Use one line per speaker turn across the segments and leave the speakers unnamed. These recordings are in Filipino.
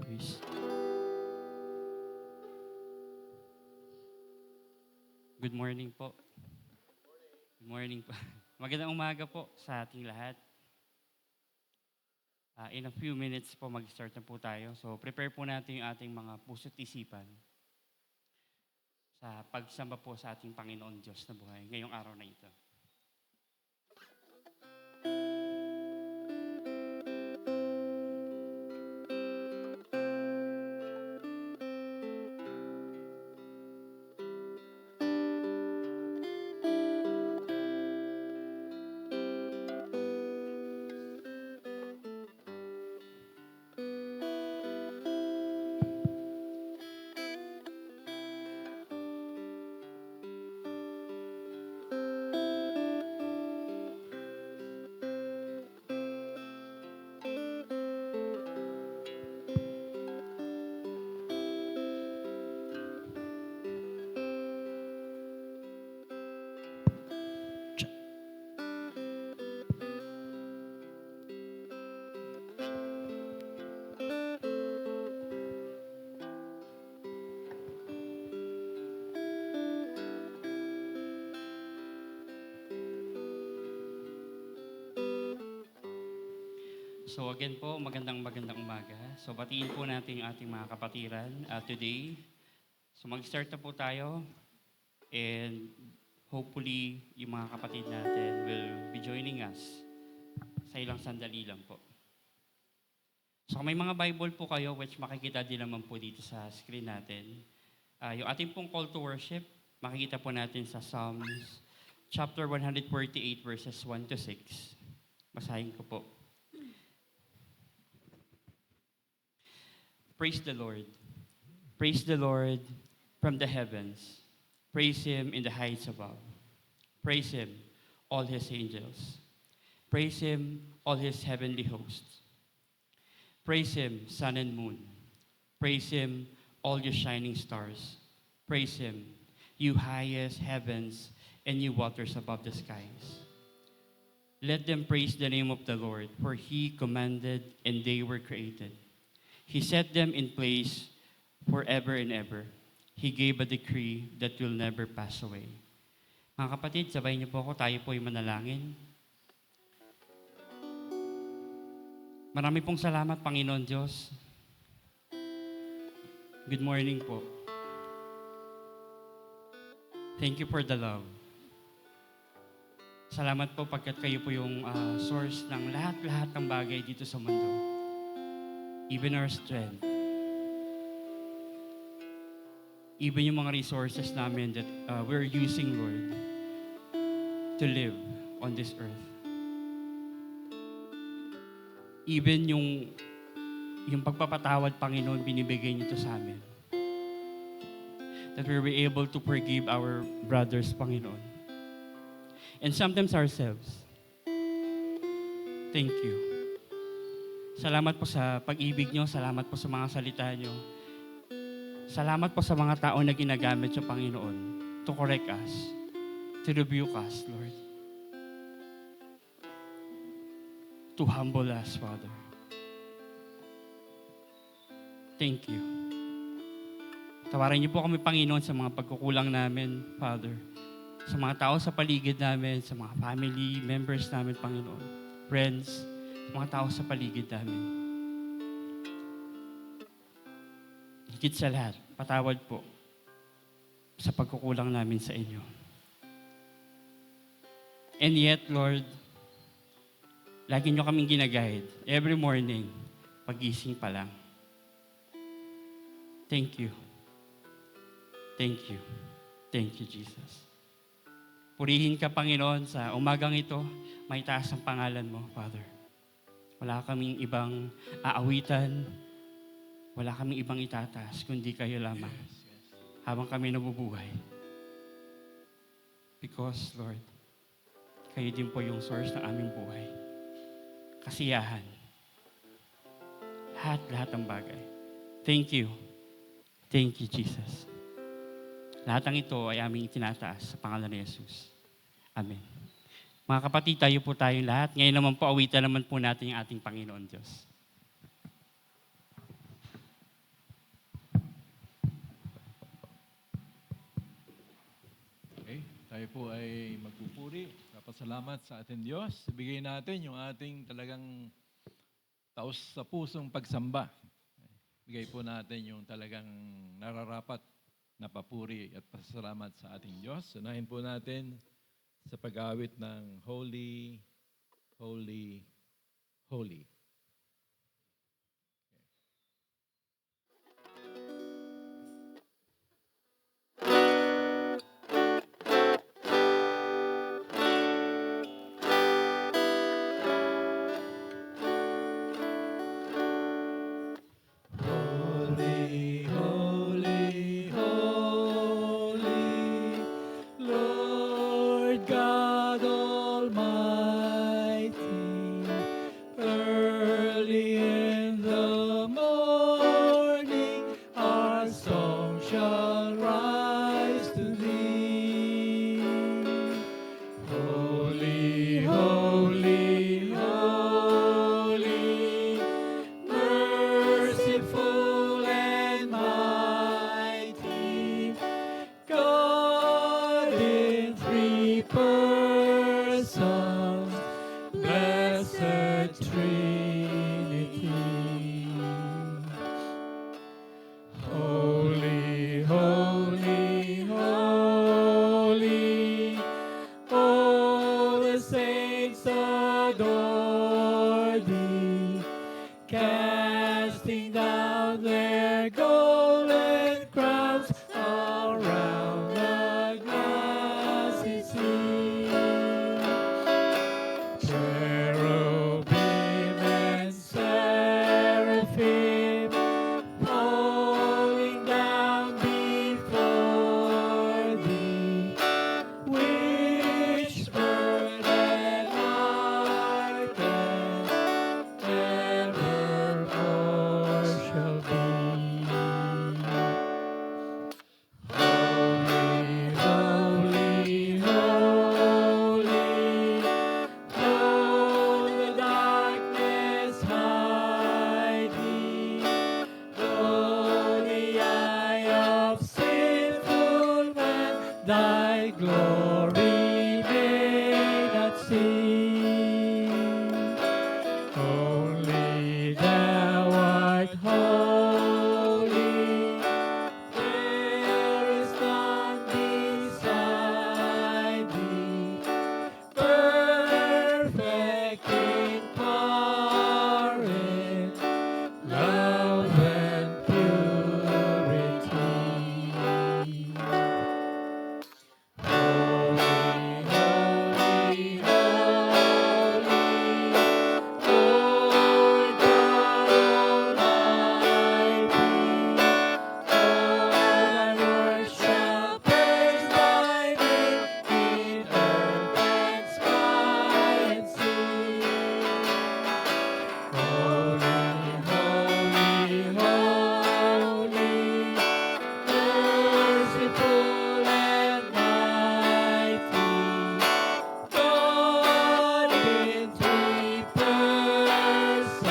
Please. Good morning po. Good morning po. Magandang umaga po sa ating lahat. In a few minutes po mag-start na po tayo. So prepare po natin yung ating mga puso't isipan sa pagsamba po sa ating Panginoon Diyos na buhay ngayong araw na ito. So again po, magandang umaga. So batiin po natin yung ating mga kapatiran today. So mag-start na po tayo and hopefully yung mga kapatid natin will be joining us sa ilang sandali lang po. So kung may mga Bible po kayo which makikita din naman po dito sa screen natin. Yung ating pong call to worship, makikita po natin sa Psalms chapter 148 verses 1 to 6. Basahin ko po. Praise the Lord. Praise the Lord from the heavens. Praise Him in the heights above. Praise Him, all His angels. Praise Him, all His heavenly hosts. Praise Him, sun and moon. Praise Him, all your shining stars. Praise Him, you highest heavens and you waters above the skies. Let them praise the name of the Lord, for He commanded and they were created. He set them in place forever and ever. He gave a decree that will never pass away. Mga kapatid, sabay niyo po ako, tayo po ay manalangin. Marami pong salamat, Panginoon Diyos. Good morning po. Thank you for the love. Salamat po pagkat kayo po yung source ng lahat-lahat ng bagay dito sa mundo. Even our strength. Even yung mga resources namin that we're using, Lord, to live on this earth. Even yung pagpapatawad, Panginoon, binibigay niyo to sa amin. That we were able to forgive our brothers, Panginoon. And sometimes ourselves. Thank you. Salamat po sa pag-ibig nyo. Salamat po sa mga salita nyo. Salamat po sa mga tao na ginagamit nyo, Panginoon, to correct us, to rebuke us, Lord. To humble us, Father. Thank you. Tawarin niyo po kami, Panginoon, sa mga pagkukulang namin, Father. Sa mga tao sa paligid namin, sa mga family members namin, Panginoon. Friends, mga tao sa paligid namin. Higit sa lahat, patawad po sa pagkukulang namin sa inyo. And yet, Lord, lagi nyo kaming ginaguide. Every morning, pagising pa lang. Thank you. Thank you. Thank you, Jesus. Purihin ka, Panginoon, sa umagang ito, may taas ang pangalan mo, Father. Wala kaming ibang aawitan, wala kaming ibang itataas, kundi kayo lamang habang kami nabubuhay. Because, Lord, kayo din po yung source ng aming buhay. Kasiyahan. Lahat ng bagay. Thank you. Thank you, Jesus. Lahat ng ito ay aming itinataas sa pangalan ni Jesus. Amen. Mga kapatid, tayo po tayong lahat. Ngayon naman po, awitan naman po natin yung ating Panginoon Diyos.
Tayo po ay magpupuri, papasalamat sa ating Diyos. Ibigay natin yung ating talagang taos sa pusong pagsamba. Bigay po natin yung talagang nararapat na papuri at pasalamat sa ating Diyos. Unahin po natin sa pag-awit ng Holy, Holy, Holy. Holy, holy, holy, Lord God Almighty. Early in the morning, our song shall rise to thee. Holy, holy, holy, merciful and mighty, God in three persons, blessed Trinity. Holy, holy, holy, all the saints adore thee, casting down their golden crowns around the glassy sea. Cherubim and seraphim falling down before thee, which burden art and evermore shall be. Holy, holy, holy, though the darkness hide thee, though the eye of sinful man thy glory may not see. Only thou art holy, there is none beside thee, perfect in power and love and purity. Holy, holy, holy, Lord God Almighty, all thy works shall praise thy name in earth and sky and sea. Holy, holy, holy, merciful and mighty, God in three persons,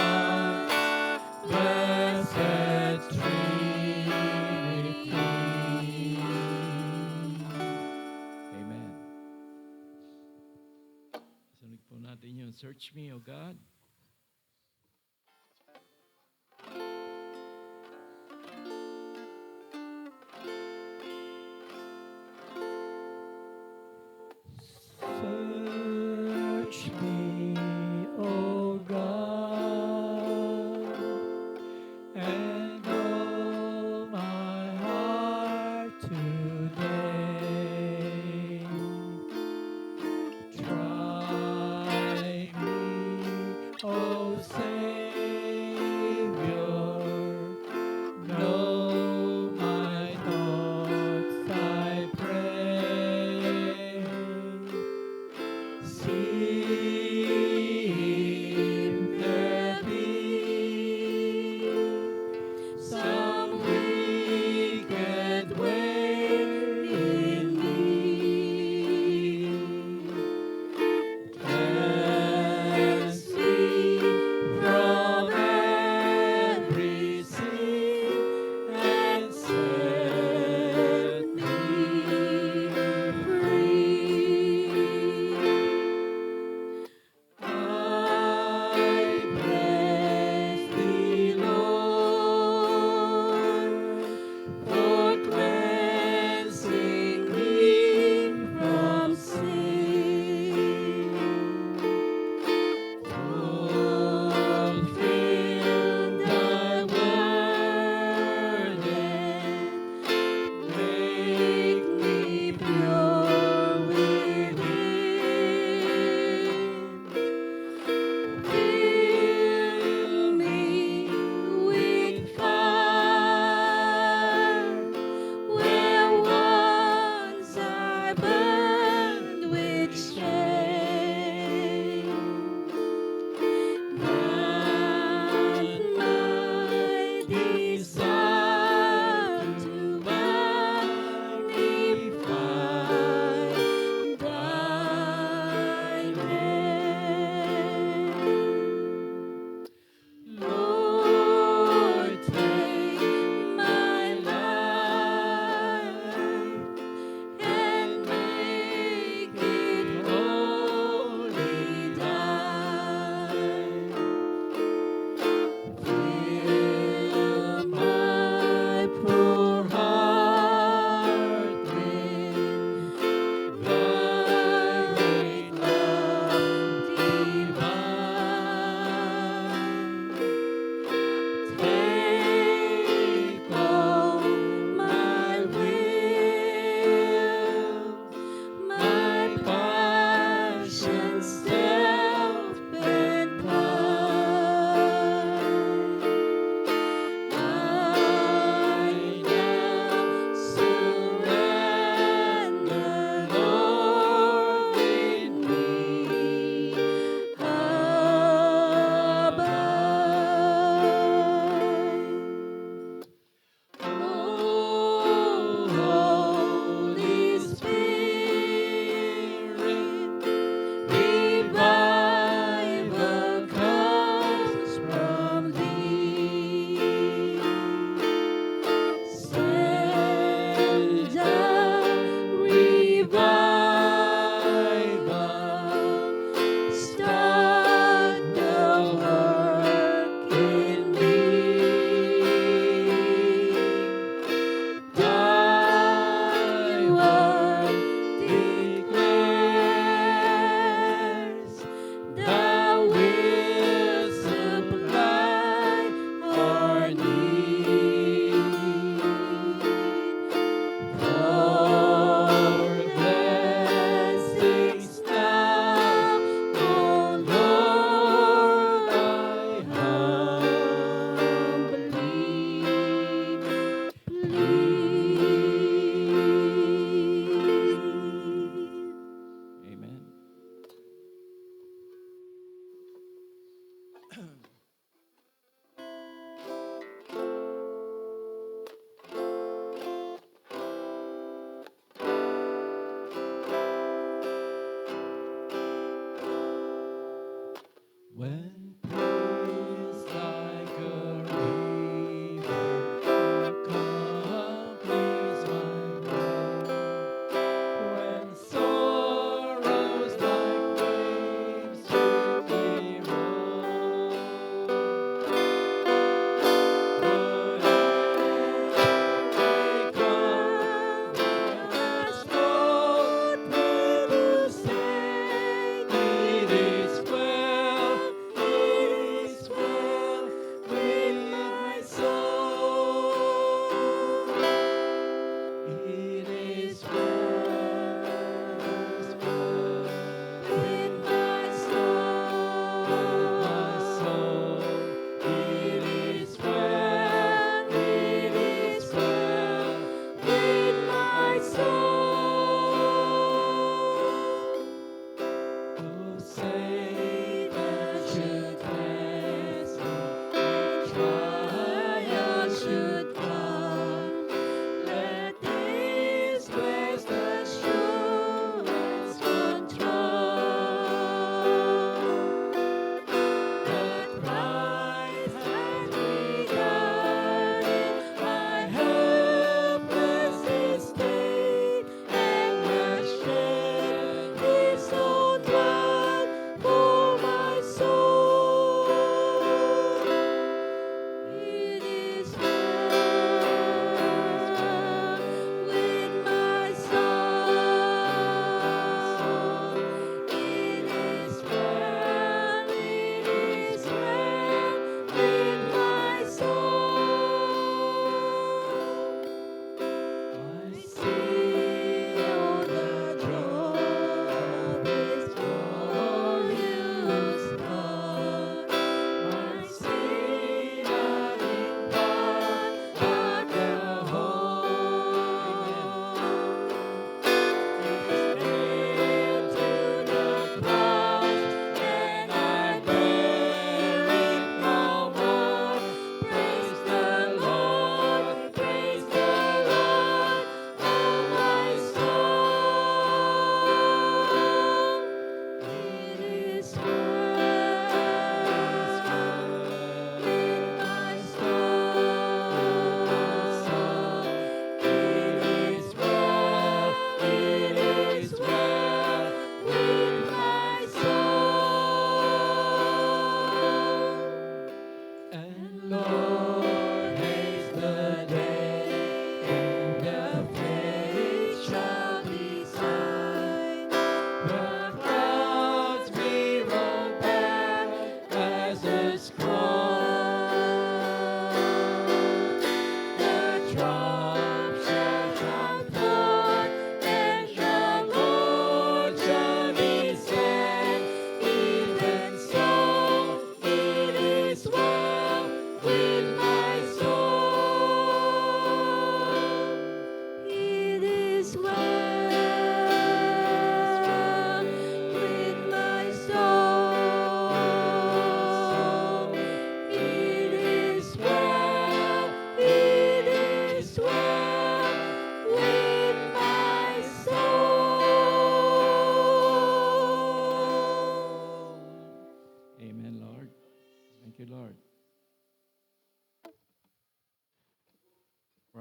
blessed Trinity. Amen. Sunog po natin yung Search Me, O God. Search me, O God, and know my heart today. Try me,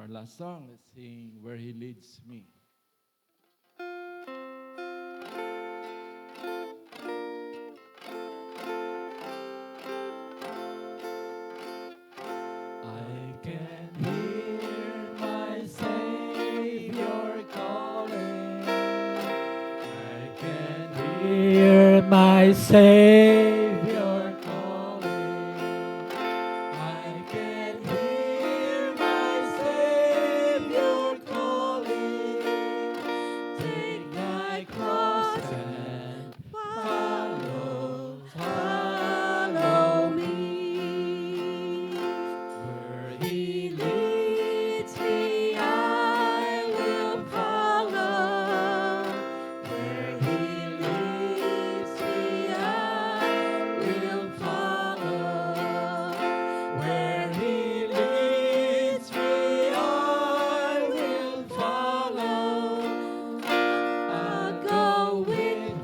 our last song, let's sing Where He Leads Me. I can hear my Savior calling. I can hear my Savior calling. I can hear my Savior calling. Take my cross and follow me. Where He leads me, I will follow. Where He leads me, I will follow. Where He leads me, I will follow. I'll go with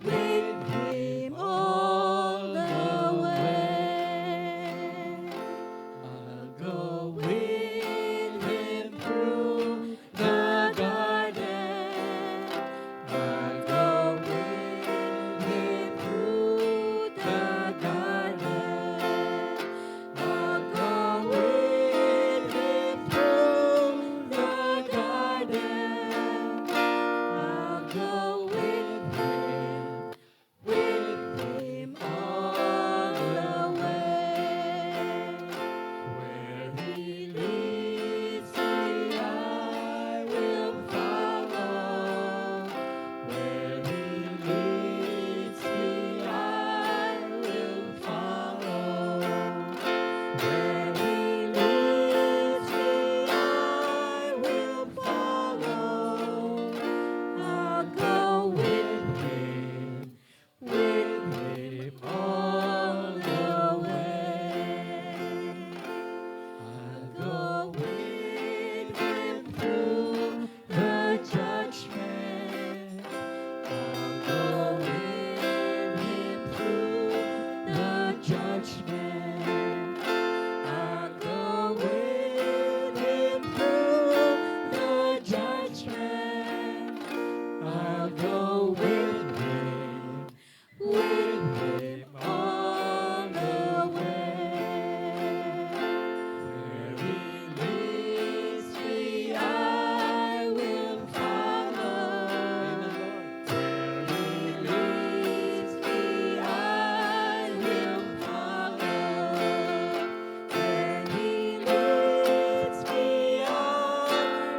Him all the way. I'll go with Him through the garden. I'll go with Him through the garden. I'll go with Him through the garden. I'll go with Him all the way. Where He leads me, I will follow. Where He leads me, I will follow. Where He leads me, I will follow. I'll go with Him all the way. I'll go with Him through the judgment. I'll go with Him through the judgment. I'll go with Him through the judgment. I'll go with Him all the way. Where He leads me, I will follow. Where He leads me, I will follow. Where He leads me, I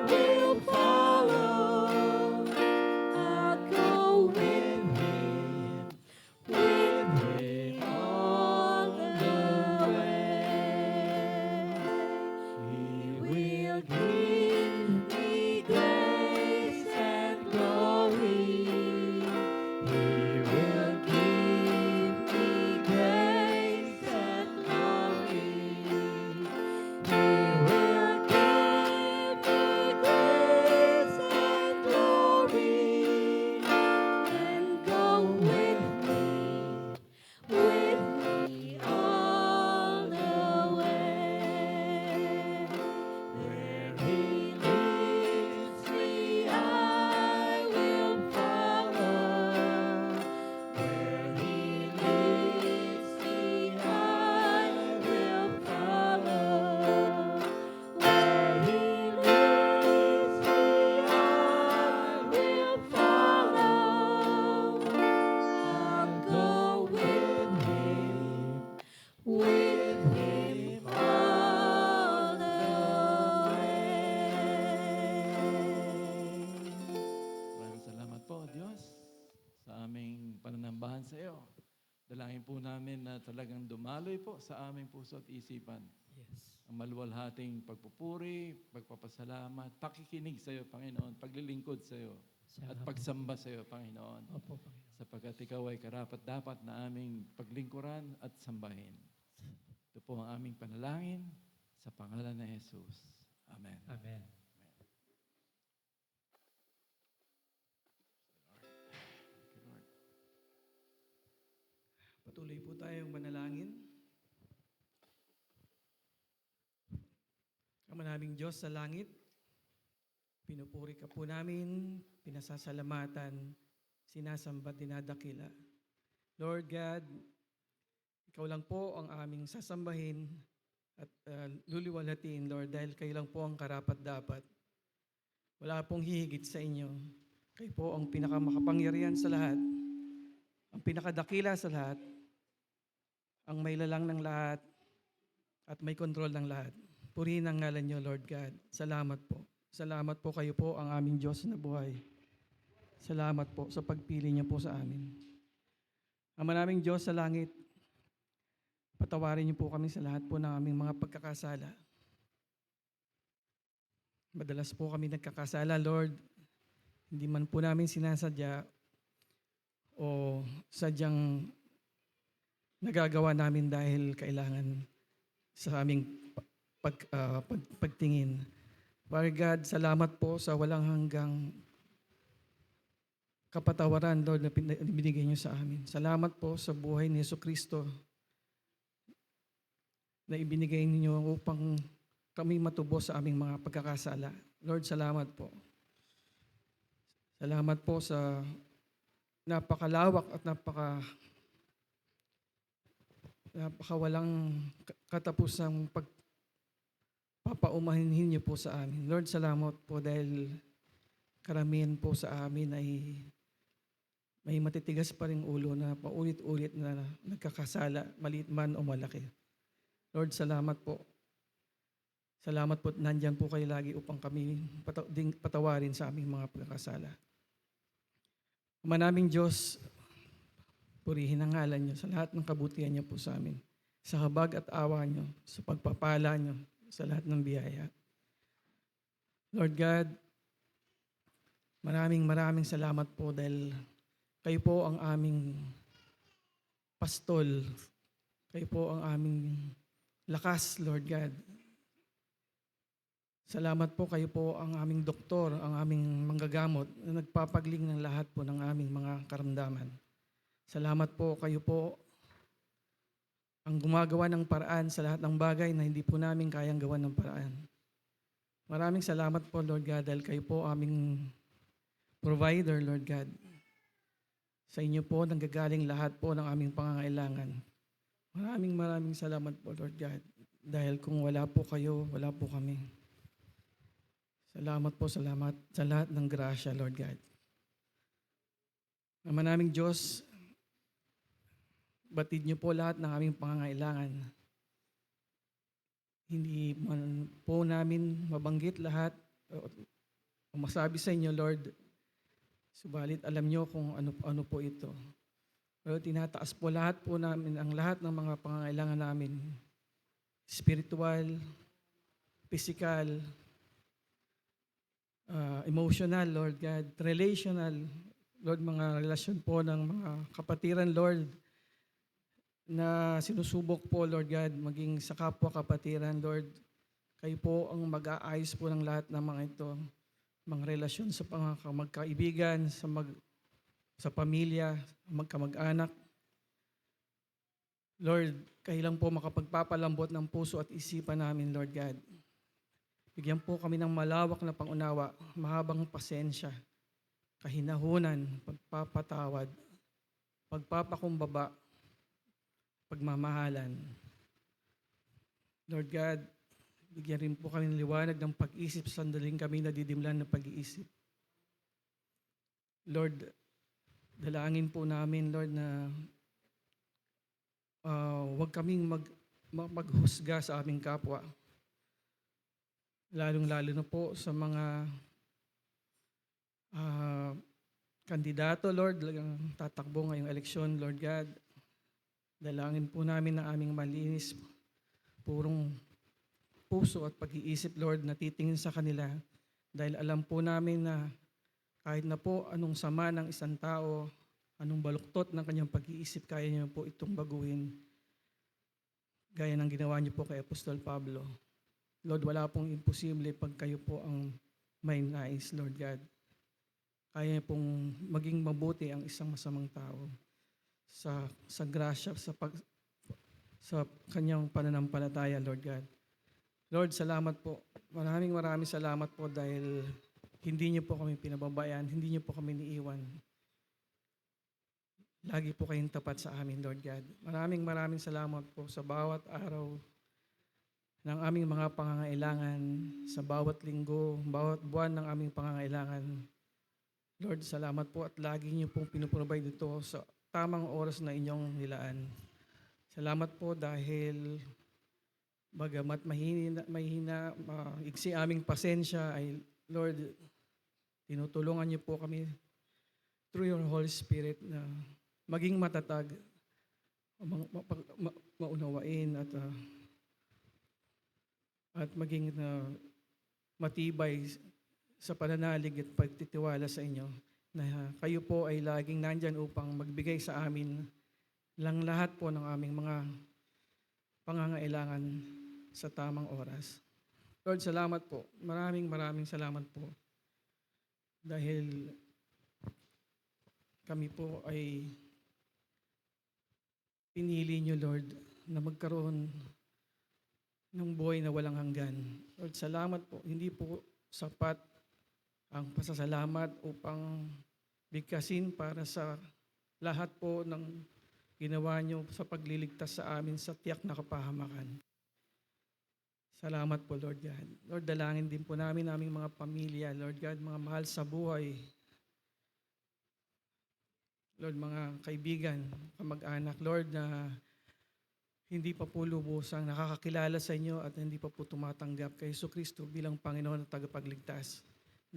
will follow. I'll go with Him all the way. He will give me grace and glory. He will give me grace and glory. He will give me grace and glory. And go with me all the way. Where He leads me, I will follow. Where He leads me, I will follow. Where He leads me, I will follow. I'll go with Him all the way. Maraming salamat po, Diyos, sa aming pananambahan sa iyo. Dalangin po namin na talagang dumaloy po sa aming puso at isipan.
Yes.
Ang maluwalhating pagpupuri, pagpapasalamat, pakikinig sa iyo, Panginoon, paglilingkod sa iyo, at pagsamba sa iyo, Panginoon.
Opo, Panginoon.
Sapagkat Ikaw ay karapat-dapat na aming paglingkuran at sambahin. Ito po ang aming panalangin sa pangalan ni Jesus. Amen.
Amen.
Thank you, Lord.
Patuloy po tayong manalangin.
Ama naming Diyos sa langit, pinupuri ka po namin, pinasasalamatan, sinasamba, dinadakila. Lord God, ikaw lang po ang aming sasambahin at luliwalhatiin, Lord, dahil kayo lang po ang karapat-dapat. Wala pong hihigit sa inyo. Kayo po ang pinakamakapangyarihan sa lahat, ang pinakadakila sa lahat, ang may lalang ng lahat, at may kontrol ng lahat. Purihin ang ngalan niyo, Lord God. Salamat po. Salamat po, kayo po ang aming Diyos na buhay. Salamat po sa pagpili niyo po sa amin. Ama naming Diyos sa langit, patawarin niyo po kami sa lahat po ng aming mga pagkakasala. Madalas po kami nagkakasala, Lord. Hindi man po namin sinasadya o sadyang nagagawa namin dahil kailangan sa aming pagtingin. Father God, salamat po sa walang hanggang kapatawaran, Lord, na binigay niyo sa amin. Salamat po sa buhay ni Jesucristo na ibinigay niyo upang kami matubos sa aming mga pagkakasala. Lord, salamat po. Salamat po sa napakalawak at napakawalang katapusang pagpapaumahinhin niyo po sa amin. Lord, salamat po dahil karamihan po sa amin ay may matitigas pa ring ulo na paulit-ulit na nagkakasala, maliit man o malaki. Lord, salamat po. Salamat po, nandyan po kayo lagi upang kami patawarin sa aming mga pagkakasala. Ama naming Diyos, purihin ang ngalan niyo sa lahat ng kabutihan niyo po sa amin. Sa habag at awa niyo, sa pagpapala niyo, sa lahat ng biyaya. Lord God, maraming salamat po dahil kayo po ang aming pastol. Kayo po ang aming lakas, Lord God. Salamat po, kayo po ang aming doktor, ang aming manggagamot na nagpapagling ng lahat po ng aming mga karamdaman. Salamat po, kayo po ang gumagawa ng paraan sa lahat ng bagay na hindi po namin kayang gawa ng paraan. Maraming salamat po, Lord God, dahil kayo po aming provider, Lord God. Sa inyo po nanggagaling lahat po ng aming pangangailangan. Maraming salamat po, Lord God, dahil kung wala po kayo, wala po kami. Salamat sa lahat ng grasya, Lord God. Ama naming Diyos, batid niyo po lahat ng aming pangangailangan. Hindi man po namin mabanggit lahat o masabi sa inyo, Lord, subalit alam niyo kung ano po ito. Pero tinataas po lahat po namin ang lahat ng mga pangangailangan namin. Spiritual, physical, emotional, Lord God, relational, Lord, mga relasyon po ng mga kapatiran, Lord, na sinusubok po, Lord God, maging sa kapwa kapatiran, Lord. Kayo po ang mag-aayos po ng lahat ng mga ito, mga relasyon sa magkaibigan, sa pamilya, magkamag-anak. Lord, kayo lang po makapagpapalambot ng puso at isipan namin, Lord God. Bigyan po kami ng malawak na pangunawa, mahabang pasensya, kahinahunan, pagpapatawad, pagpapakumbaba, pagmamahalan. Lord God, bigyan rin po kami ng liwanag ng pag-isip sa sandaling kami nadidimlan ng pag-iisip. Lord, dalangin po namin, Lord, na huwag kaming maghusga sa aming kapwa. Lalong-lalo na po sa mga kandidato, Lord, tatakbo ngayong eleksyon, Lord God. Dalangin po namin na aming malinis, purong puso at pag-iisip, Lord, na titingin sa kanila. Dahil alam po namin na kahit na po anong sama ng isang tao, anong baluktot ng kanyang pag-iisip, kaya niyo po itong baguhin. Gaya ng ginawa niyo po kay Apostol Pablo. Lord, wala pong imposible pag kayo po ang may nais, Lord God. Kaya niyo pong maging mabuti ang isang masamang tao sa grasya, sa kanyang pananampalataya, Lord God. Lord, salamat po. Maraming salamat po dahil hindi niyo po kami pinababayaan, hindi niyo po kami niiwan. Lagi po kayong tapat sa amin, Lord God. Maraming salamat po sa bawat araw ng aming mga pangangailangan, sa bawat linggo, bawat buwan ng aming pangangailangan. Lord, salamat po at lagi niyo pong pinuprovide ito sa tamang oras na inyong nilaan. Salamat po dahil bagamat mahina, maigsi aming pasensya ay Lord, tinutulungan niyo po kami through your Holy Spirit na maging matatag, maunawain at maging matibay sa pananalig at pagtitiwala sa inyo na kayo po ay laging nandyan upang magbigay sa amin lang lahat po ng aming mga pangangailangan sa tamang oras. Lord, salamat po. Maraming salamat po. Dahil kami po ay pinili niyo, Lord, na magkaroon ng buhay na walang hanggan. Lord, salamat po. Hindi po sapat ang pasasalamat upang bigkasin para sa lahat po ng ginawa niyo sa pagliligtas sa amin sa tiyak na kapahamakan. Salamat po, Lord God. Lord, dalangin din po namin aming mga pamilya, Lord God, mga mahal sa buhay. Lord, mga kaibigan, kamag-anak, Lord, na hindi pa po lubusang nakakakilala sa inyo at hindi pa po tumatanggap kay Jesucristo bilang Panginoon at tagapagligtas.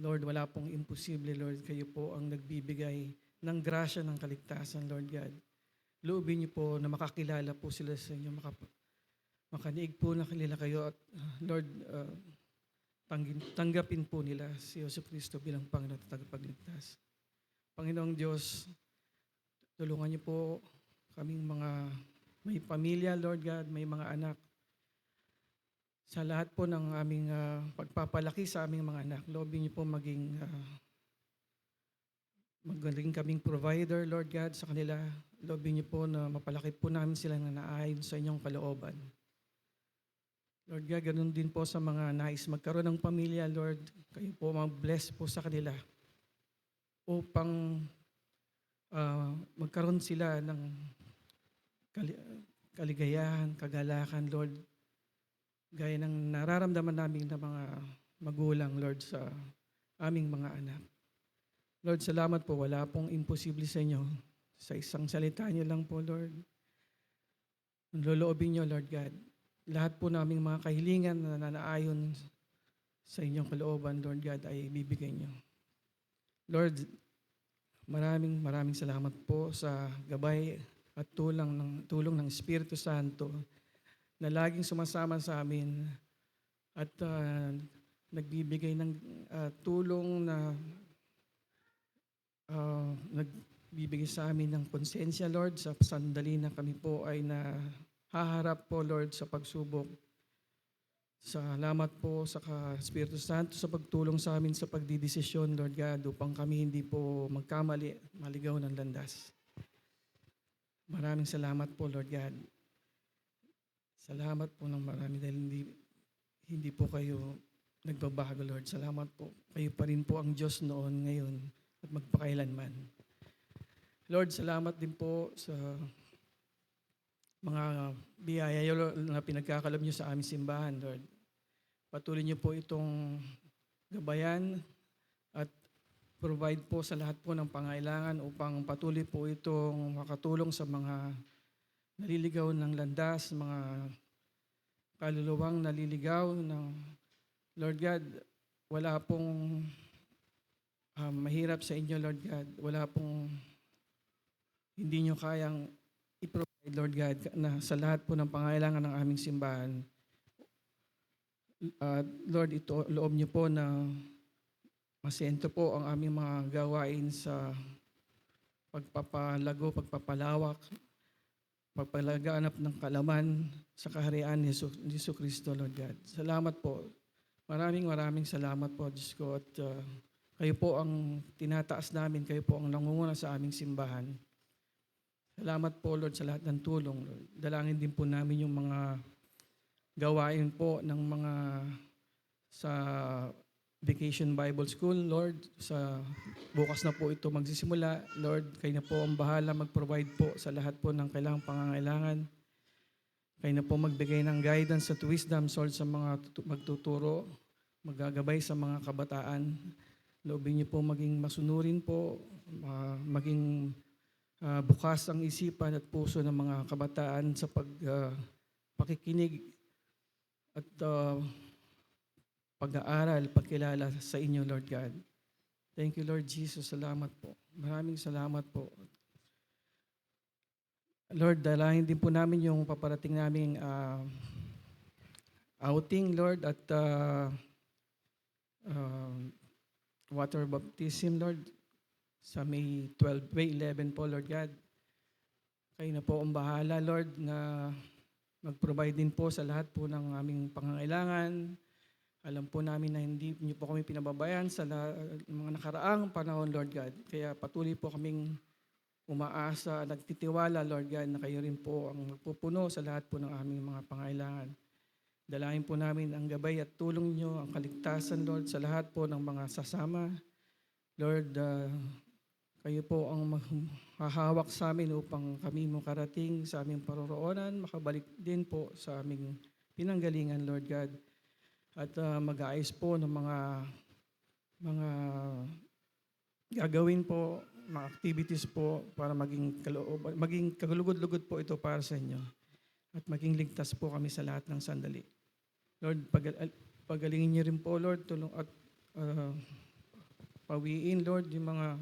Lord, wala pong imposible, Lord. Kayo po ang nagbibigay ng grasya ng kaligtasan, Lord God. Loobin niyo po na makakilala po sila sa inyo, makaniig po na nila kayo at Lord, tanggapin po nila si Jesucristo bilang Panginoon at tagapagligtas. Panginoong Diyos, tulungan niyo po kaming mga may pamilya, Lord God, may mga anak. Sa lahat po ng aming pagpapalaki sa aming mga anak, loobin niyo po maging kaming provider, Lord God, sa kanila. Loobin niyo po na mapalaki po namin sila na naayon sa inyong kalooban. Lord God, ganun din po sa mga nais magkaroon ng pamilya, Lord. Kayo po mag-bless po sa kanila upang magkaroon sila ng kaligayahan, kagalakan, Lord. Gaya ng nararamdaman namin ng mga magulang, Lord, sa aming mga anak. Lord, salamat po. Wala pong imposible sa inyo. Sa isang salita niyo lang po, Lord. Loloobin niyo, Lord God. Lahat po naming mga kahilingan na nanaayon sa inyong kalooban, Lord God, ay bibigay niyo. Lord, maraming salamat po sa gabay at tulong ng Espiritu Santo na laging sumasama sa amin at nagbibigay ng tulong na nagbibigay sa amin ng konsensya, Lord, sa sandali na kami po ay nahaharap po, Lord, sa pagsubok. Salamat po sa Espiritu Santo sa pagtulong sa amin sa pagdidesisyon, Lord God, upang kami hindi po magkamali, maligaw ng landas. Maraming salamat po, Lord God. Salamat po ng marami dahil hindi po kayo nagbabago, Lord. Salamat po. Kayo pa rin po ang Diyos noon, ngayon, at magpakailanman. Lord, salamat din po sa mga biyaya na pinagkakalob niyo sa aming simbahan, Lord. Patuloy niyo po itong gabayan at provide po sa lahat po ng pangailangan upang patuloy po itong makatulong sa mga naliligaw ng landas, mga kaluluwang naliligaw ng Lord God. Wala pong mahirap sa inyo, Lord God. Wala pong hindi nyo kayang i-provide, Lord God, na sa lahat po ng pangailangan ng aming simbahan. Lord, ito loob niyo po na masento po ang aming mga gawain sa pagpapalago, pagpapalawak, pagpalaganap ng kalaman sa kaharian ni Jesucristo, Lord God. Salamat po. Maraming salamat po, Diyos ko. At kayo po ang tinataas namin, kayo po ang nangunguna sa aming simbahan. Salamat po, Lord, sa lahat ng tulong, Lord. Dalangin din po namin yung mga gawain po ng mga sa Vacation Bible School, Lord. Sa bukas na po ito magsisimula. Lord, kayo na po ang bahala mag-provide po sa lahat po ng kailangang pangangailangan. Kayo na po magbigay ng guidance at wisdom, Lord, sa mga magtuturo, magagabay sa mga kabataan. Loobin niyo po maging masunurin po, maging bukas ang isipan at puso ng mga kabataan sa pakikinig at pag-aaral, pagkilala sa inyo, Lord God. Thank you, Lord Jesus. Salamat po. Maraming salamat po. Lord, dalahin din po namin yung paparating naming outing, Lord, at water baptism, Lord, sa May 12, May 11 po, Lord God. Kayo na po ang bahala, Lord, na mag-provide din po sa lahat po ng aming pangangailangan. Alam po namin na hindi niyo po kami pinababayan sa mga nakaraang panahon, Lord God. Kaya patuloy po kaming umaasa, nagtitiwala, Lord God, na kayo rin po ang magpupuno sa lahat po ng aming mga pangailangan. Dalahin po namin ang gabay at tulong niyo, ang kaligtasan, Lord, sa lahat po ng mga sasama. Lord, kayo po ang hahawak sa amin upang kami makarating sa aming paroroonan, makabalik din po sa aming pinanggalingan, Lord God. At mag-aayos po ng mga gagawin po, mga activities po para maging kagulugod-lugod po ito para sa inyo. At maging ligtas po kami sa lahat ng sandali. Lord, pagalingin niyo rin po, Lord, tulong at pawiin, Lord, yung mga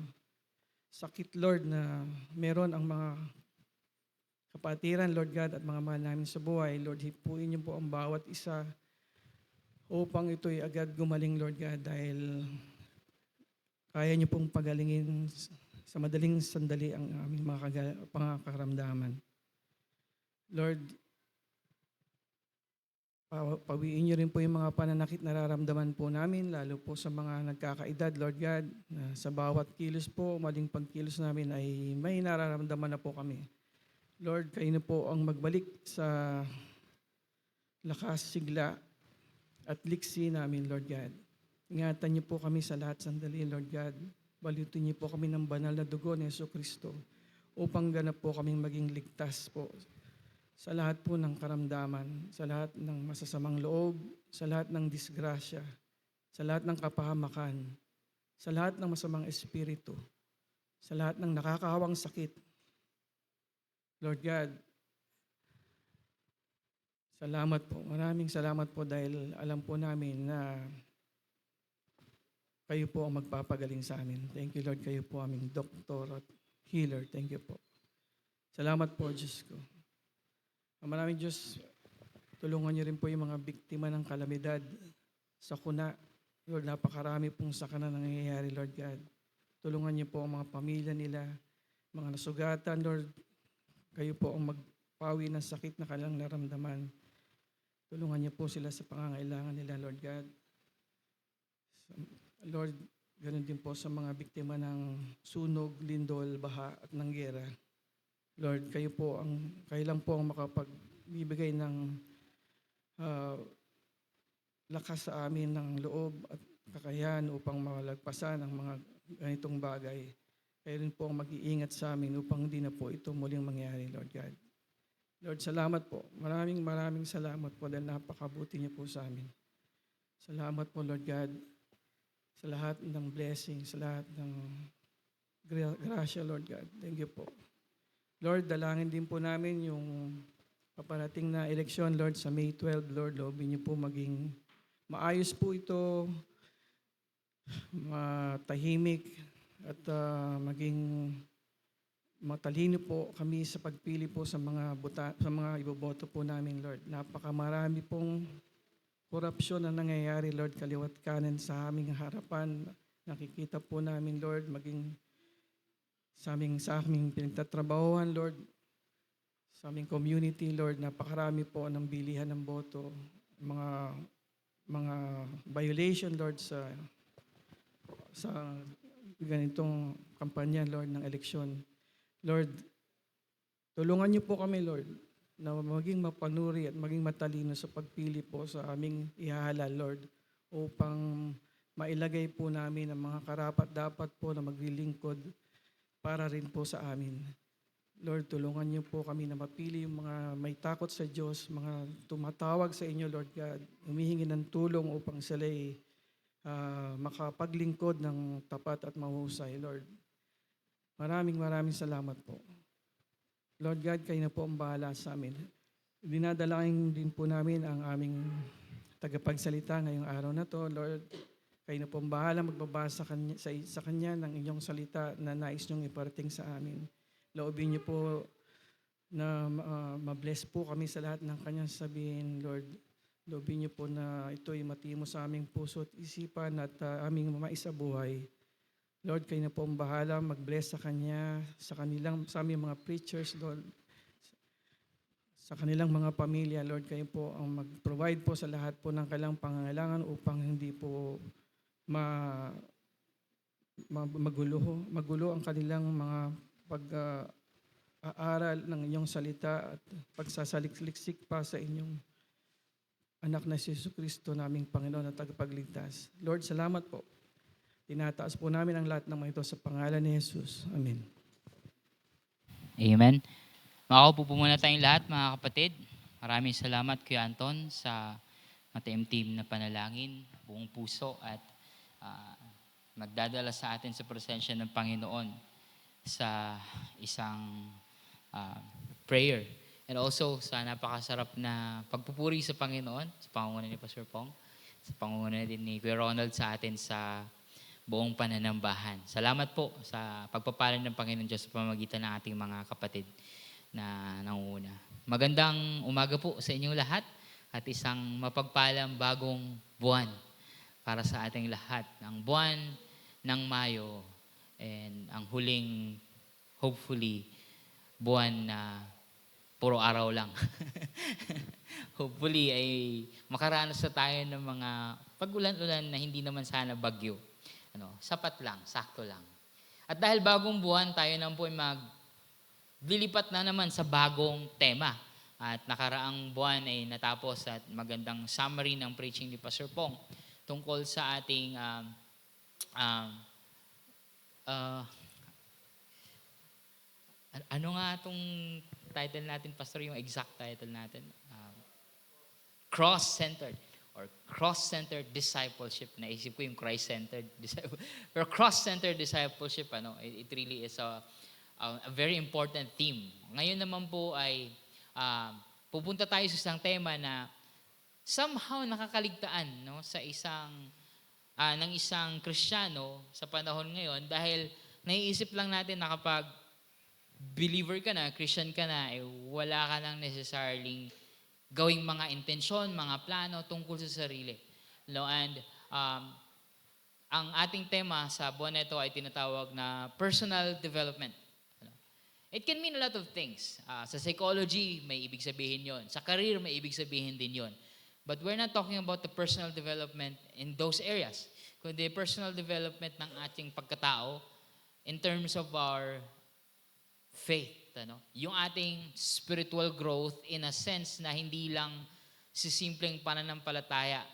sakit, Lord, na meron ang mga kapatiran, Lord God, at mga mahal namin sa buhay. Lord, hipuin niyo po ang bawat isa upang ito'y agad gumaling, Lord God, dahil kaya niyo pong pagalingin sa madaling sandali ang aming mga pangakaramdaman. Lord, pawiin niyo rin po yung mga pananakit nararamdaman po namin, lalo po sa mga nagkakaedad, Lord God, na sa bawat kilos po, maling pagkilos namin ay may nararamdaman na po kami. Lord, kayo na po ang magbalik sa lakas, sigla, at liksi namin, Lord God. Ingatan niyo po kami sa lahat sandali, Lord God. Balutin niyo po kami ng banal na dugo ni Jesucristo upang ganap po kaming maging ligtas po sa lahat po ng karamdaman, sa lahat ng masasamang loob, sa lahat ng disgrasya, sa lahat ng kapahamakan, sa lahat ng masamang espiritu, sa lahat ng nakakahawang sakit. Lord God, salamat po. Maraming salamat po dahil alam po namin na kayo po ang magpapagaling sa amin. Thank you, Lord. Kayo po aming doktor at healer. Thank you po. Salamat po, Diyos ko. Maraming Diyos, tulungan niyo rin po yung mga biktima ng kalamidad sa kuna. Lord, napakarami pong sakana nangyayari, Lord God. Tulungan niyo po ang mga pamilya nila, mga nasugatan, Lord. Kayo po ang magpawi ng sakit na kanilang naramdaman. Tulungan niyo po sila sa pangangailangan nila, Lord God. Lord, ganun din po sa mga biktima ng sunog, lindol, baha at ng gera. Lord, kayo lang po ang makapagbibigay ng lakas sa amin ng loob at kakayahan upang malagpasan ang mga ganitong bagay. Kayo rin po ang mag-iingat sa amin upang hindi na po ito muling mangyari, Lord God. Lord, salamat po. Maraming salamat po dahil napakabuti niyo po sa amin. Salamat po, Lord God, sa lahat ng blessing, sa lahat ng grasya, Lord God. Thank you po. Lord, dalangin din po namin yung paparating na eleksyon, Lord, sa May 12, Lord. Loobin niyo po maging maayos po ito, matahimik, at maging matalino po kami sa pagpili po sa mga iboboto po namin, Lord. Napakamarami pong korupsyon na nangyayari, Lord, kaliwat kanan sa aming harapan. Nakikita po namin, Lord, maging sa aming pinagtatrabahuhan, Lord, sa aming community, Lord, napakarami po ng bilihan ng boto, mga violation, Lord, sa ganitong kampanya, Lord, ng eleksyon. Lord, tulungan niyo po kami, Lord, na maging mapanuri at maging matalino sa pagpili po sa aming ihahalal, Lord, upang mailagay po namin ang mga karapat-dapat po na maglilingkod para rin po sa amin. Lord, tulungan niyo po kami na mapili yung mga may takot sa Diyos, mga tumatawag sa inyo, Lord God, humihingi ng tulong upang sila'y makapaglingkod ng tapat at mahusay, Lord. Maraming salamat po. Lord God, kayo na po ang bahala sa amin. Dinadalain din po namin ang aming tagapagsalita ngayong araw na to. Lord, kayo na po ang bahala magbabasa sa kanya ng inyong salita na nais niyong iparating sa amin. Loobin niyo po na ma-bless po kami sa lahat ng kanyang sabihin, Lord. Loobin niyo po na ito'y matimo sa aming puso at isipan at aming maisabuhay. Lord, kayo na po ang bahala mag-bless sa kanya, sa aming mga preachers, Lord, sa kanilang mga pamilya. Lord, kayo po ang mag-provide po sa lahat po ng kailangang pangangailangan upang hindi po magulo ang kanilang mga pag-aaral ng inyong salita at pagsasaliksik pa sa inyong anak na si Jesucristo, naming Panginoon at tagapagligtas. Lord, salamat po. Tinataas po namin ang lahat ng mga ito sa pangalan ni Jesus. Amen.
Amen. Makaupo po muna tayong lahat, mga kapatid. Maraming salamat, Kuya Anton, sa mataimtim na panalangin, buong puso at magdadala sa atin sa presensya ng Panginoon sa isang prayer. And also sa napakasarap na pagpupuri sa Panginoon, sa pangunguna ni Pastor Pong, sa pangunguna din ni Kuya Ronald sa atin sa buong pananambahan. Salamat po sa pagpapala ng Panginoon Diyos sa pamamagitan ng ating mga kapatid na nangunguna. Magandang umaga po sa inyong lahat at isang mapagpalang bagong buwan para sa ating lahat. Ang buwan ng Mayo and ang huling, hopefully, buwan na puro araw lang. Hopefully ay makaranas na tayo ng mga pag-ulan-ulan na hindi naman sana bagyo. Sapat lang, sakto lang. At dahil bagong buwan, tayo naman po ay maglilipat na naman sa bagong tema. At nakaraang buwan ay natapos at magandang summary ng preaching ni Pastor Pong tungkol sa ating ano nga itong title natin, Pastor, yung exact title natin? Cross-centered or cross-centered discipleship. Naisip ko yung Christ-centered discipleship. Pero cross-centered discipleship, it really is a very important theme. Ngayon naman po ay pupunta tayo sa isang tema na somehow nakakaligtaan sa ng isang Kristiyano sa panahon ngayon dahil naiisip lang natin na kapag believer ka na, Christian ka na, wala ka nang necessarily gawing mga intensyon, mga plano tungkol sa sarili. And ang ating tema sa buwan na ito ay tinatawag na personal development. It can mean a lot of things. Sa psychology, may ibig sabihin yon. Sa career, may ibig sabihin din yon. But we're not talking about the personal development in those areas, kundi personal development ng ating pagkatao in terms of our faith. Yung ating spiritual growth in a sense na hindi lang si simpleng pananampalataya,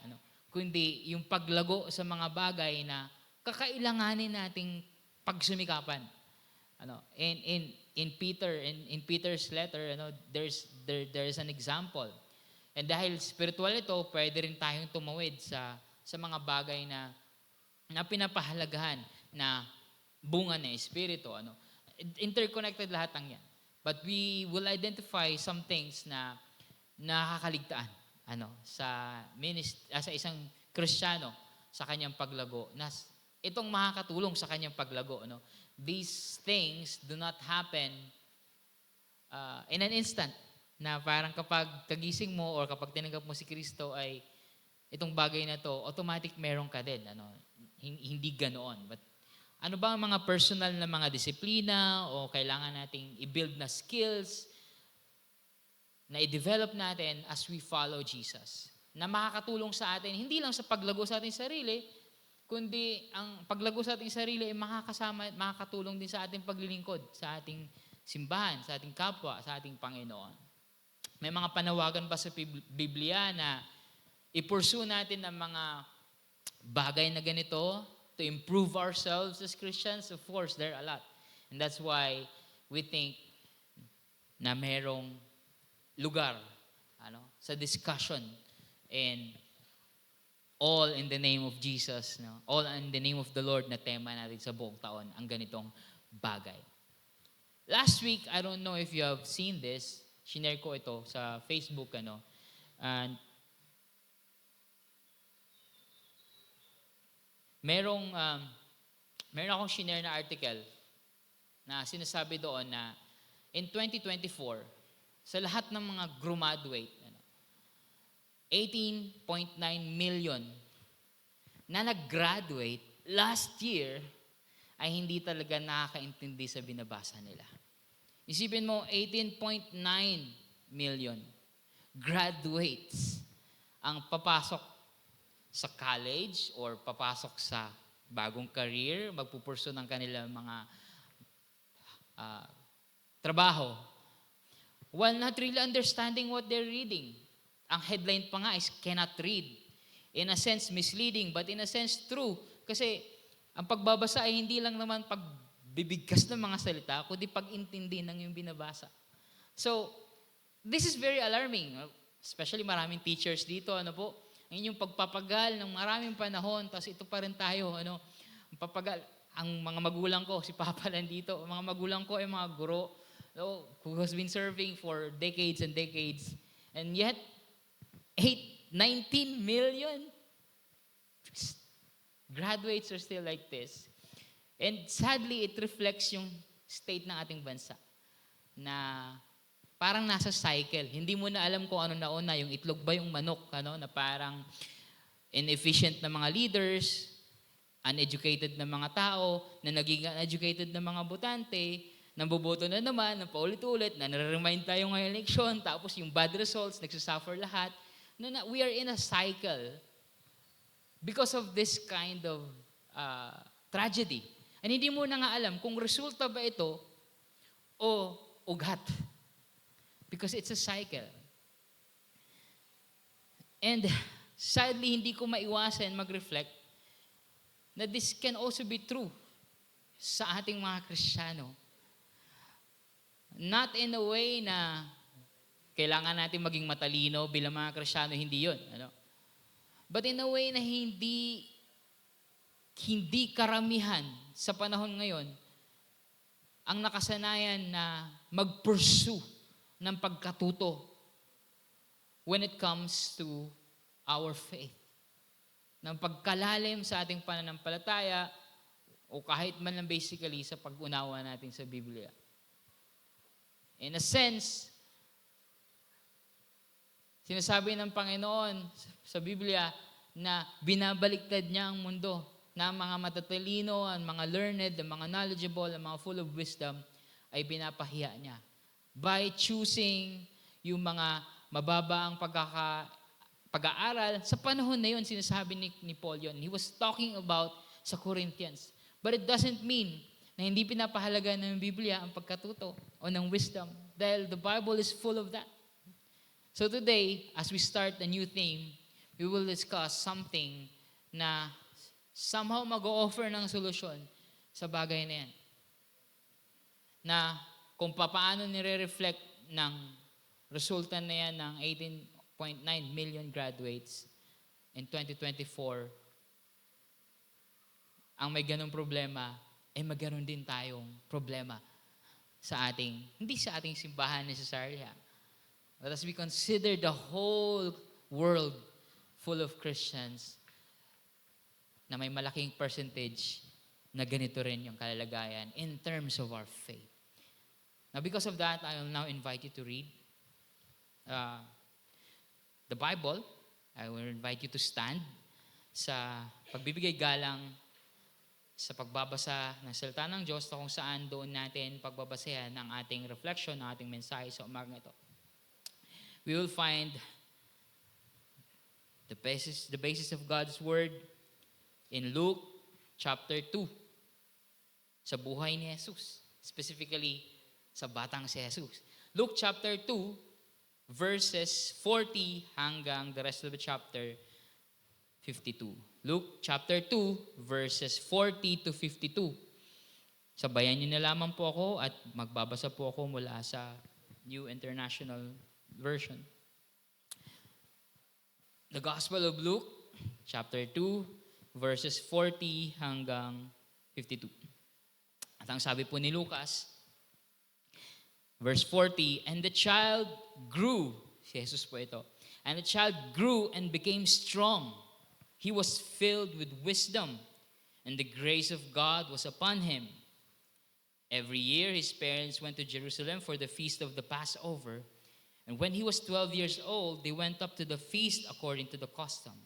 kundi yung paglago sa mga bagay na kakailanganin nating pagsumikapan. In Peter's letter, there's an example. And dahil spiritual ito, pwede rin tayong tumawid sa mga bagay na pinapahalagahan na bunga ng Espiritu. Interconnected lahat ng yan. But we will identify some things na nakakaligtaan sa isang Kristiyano sa kanyang paglago. Itong makakatulong sa kanyang paglago. These things do not happen in an instant. Na parang kapag kagising mo or kapag tinanggap mo si Kristo ay itong bagay na to, automatic meron ka din. Hindi ganoon. But ano ba ang mga personal na mga disiplina o kailangan nating i-build na skills na i-develop natin as we follow Jesus? Na makakatulong sa atin, hindi lang sa paglago sa ating sarili, kundi ang paglago sa ating sarili ay makakatulong din sa ating paglilingkod, sa ating simbahan, sa ating kapwa, sa ating Panginoon. May mga panawagan pa sa Biblia na i-pursue natin ang mga bagay na ganito to improve ourselves as Christians. Of course, there are a lot. And that's why we think na merong lugar sa discussion, and all in the name of Jesus, all in the name of the Lord na tema natin sa buong taon, ang ganitong bagay. Last week, I don't know if you have seen this, shinare ko ito sa Facebook, and meron akong shinare na article na sinasabi doon na in 2024, sa lahat ng mga graduate, 18.9 million na nag-graduate last year ay hindi talaga nakakaintindi sa binabasa nila. Isipin mo, 18.9 million graduates ang papasok sa college or papasok sa bagong career, magpupurso ng kanilang mga trabaho, while not really understanding what they're reading. Ang headline pa nga is cannot read. In a sense, misleading, but in a sense, true. Kasi ang pagbabasa ay hindi lang naman pagbibigkas ng mga salita, kundi pag-intindi ng yung binabasa. So, this is very alarming. Especially maraming teachers dito, ang inyong pagpapagal ng maraming panahon, tapos ito pa rin tayo, ang papagal. Ang mga magulang ko, si Papa nandito, ang mga magulang ko ay mga guro, who has been serving for decades and decades. And yet, 19 million graduates are still like this. And sadly, it reflects yung state ng ating bansa na parang nasa cycle. Hindi mo na alam kung ano nauna, yung itlog ba yung manok, na parang inefficient na mga leaders, uneducated na mga tao, na naging uneducated na mga botante, namboboto na naman, ng paulit-ulit, na nare-remind tayo ngayong eleksyon, tapos yung bad results, nagsasuffer lahat. We are in a cycle because of this kind of tragedy. And hindi mo na nga alam kung resulta ba ito o ugat. Because it's a cycle. And sadly, hindi ko maiwasan mag-reflect na this can also be true sa ating mga Kristiyano. Not in a way na kailangan natin maging matalino bilang mga Kristiyano, hindi yun. But in a way na hindi karamihan sa panahon ngayon ang nakasanayan na mag-pursue ng pagkatuto when it comes to our faith. Ng pagkalalim sa ating pananampalataya o kahit man lang basically sa pag-unawa natin sa Biblia. In a sense, sinasabi ng Panginoon sa Biblia na binabaliktad niya ang mundo, na ang mga matatalino, ang mga learned, ang mga knowledgeable, ang mga full of wisdom ay binapahiya niya. By choosing yung mga mababa ang pag-aaral, sa panahon na yun, sinasabi ni Paul yun. He was talking about sa Corinthians. But it doesn't mean na hindi pinapahalaga ng Biblia ang pagkatuto o ng wisdom, dahil the Bible is full of that. So today, as we start a new theme, we will discuss something na somehow mag-o-offer ng solusyon sa bagay na yan. Na kung paano nire-reflect ng resulta na yan ng 18.9 million graduates in 2024, ang may ganong problema, ay magkaroon din tayong problema sa ating, hindi sa ating simbahan necessarily. But as we consider the whole world full of Christians, na may malaking percentage na ganito rin yung kalalagayan in terms of our faith. Now, because of that, I will now invite you to read the Bible. I will invite you to stand sa pagbibigay galang sa pagbabasa ng salita ng Diyos na kung saan doon natin pagbabasehan ang ating reflection, ang ating mensahe sa umagang ito. We will find the basis of God's Word in Luke chapter 2, sa buhay ni Jesus. Specifically, sa batang si Jesus. Luke chapter 2, verses 40 hanggang the rest of the chapter 52. Luke chapter 2, verses 40 to 52. Sabayan niyo na lamang po ako at magbabasa po ako mula sa New International Version. The Gospel of Luke, chapter 2, verses 40 hanggang 52. At ang sabi po ni Lucas, verse 40, and the child grew, si Jesus po ito, and the child grew and became strong. He was filled with wisdom, and the grace of God was upon him. Every year his parents went to Jerusalem for the feast of the Passover, and when he was 12 years old, they went up to the feast according to the custom.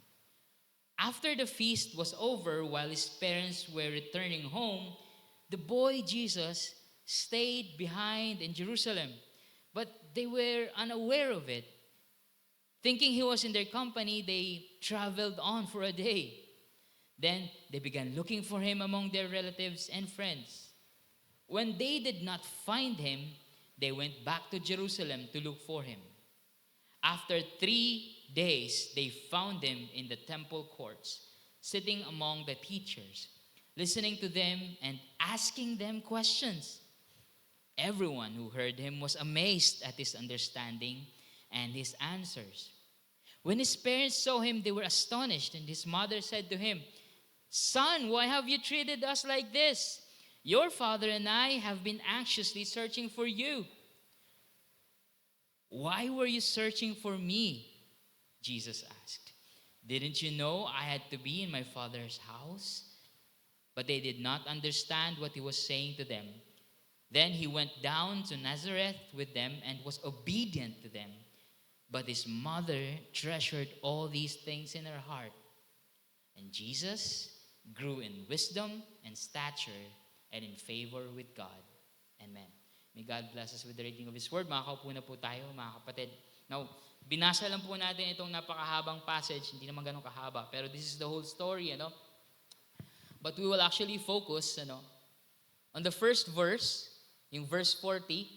After the feast was over, while his parents were returning home, the boy Jesus stayed behind in Jerusalem, but they were unaware of it. Thinking he was in their company, they traveled on for a day. Then they began looking for him among their relatives and friends. When they did not find him, they went back to Jerusalem to look for him. After 3 days, they found him in the temple courts, sitting among the teachers, listening to them and asking them questions. Everyone who heard him was amazed at his understanding and his answers. When his parents saw him, they were astonished, and his mother said to him, "Son, why have you treated us like this? Your father and I have been anxiously searching for you." "Why were you searching for me?" Jesus asked. "Didn't you know I had to be in my father's house?" But they did not understand what he was saying to them. Then he went down to Nazareth with them and was obedient to them. But his mother treasured all these things in her heart. And Jesus grew in wisdom and stature and in favor with God. Amen. May God bless us with the reading of His Word. Makakaupo na po tayo, mga kapatid. Now, binasa lang po natin itong napakahabang passage, hindi naman ganun kahaba, pero this is the whole story, But we will actually focus, on the first verse, yung verse 40,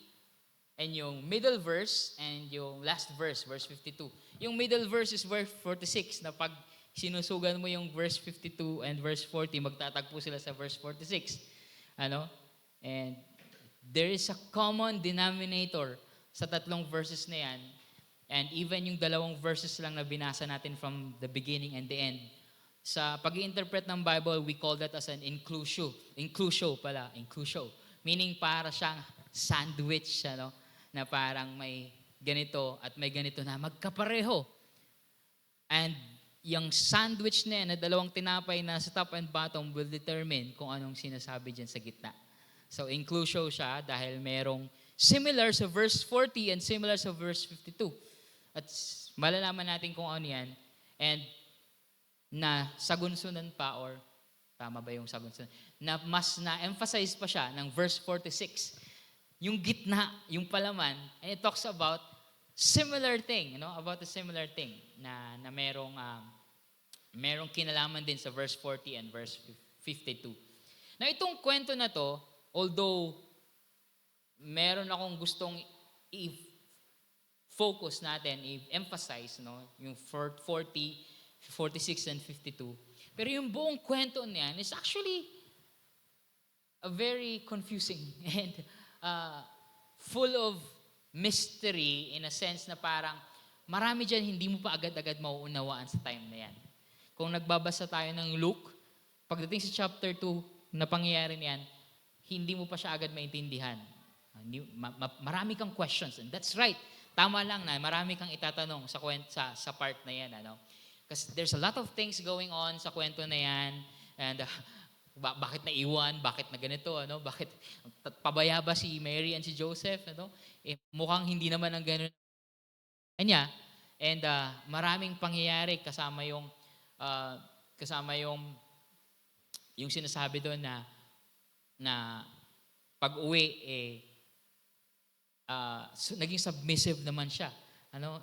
and yung middle verse, and yung last verse, verse 52. Yung middle verse is verse 46, na pag sinusugan mo yung verse 52 and verse 40, magtatagpo sila sa verse 46. And there is a common denominator sa tatlong verses na yan. And even yung dalawang verses lang na binasa natin from the beginning and the end. Sa pag-i-interpret ng Bible, we call that as an inclusio. Inclusio. Meaning para siyang sandwich, na parang may ganito at may ganito na magkapareho. And yung sandwich na yan, na dalawang tinapay na sa top and bottom will determine kung anong sinasabi dyan sa gitna. So inclusio siya dahil merong similar sa verse 40 and similar sa verse 52. At malalaman natin kung ano yan. And na sagunsunan pa, or tama ba yung sagunsunan? Na mas na-emphasize pa siya ng verse 46. Yung gitna, yung palaman, and it talks about similar thing, about a similar thing na merong kinalaman din sa verse 40 and verse 52. Na itong kwento na to, although meron akong gustong i-focus natin, i-emphasize, yung 40, 46 and 52. Pero yung buong kwento niyan is actually a very confusing and full of mystery in a sense na parang marami dyan hindi mo pa agad-agad mauunawaan sa time na yan. Kung nagbabasa tayo ng Luke, pagdating sa chapter 2 na pangyayari niyan, hindi mo pa siya agad maintindihan. Marami kang questions, and that's right. Tama lang na marami kang itatanong sa part na yan. Kasi there's a lot of things going on sa kwento na yan, and bakit naiwan, bakit na ganito, bakit pabaya ba si Mary and si Joseph, mukhang hindi naman ang gano'n niya. And maraming pangyayari kasama yung sinasabi doon na pag-uwi naging submissive naman siya.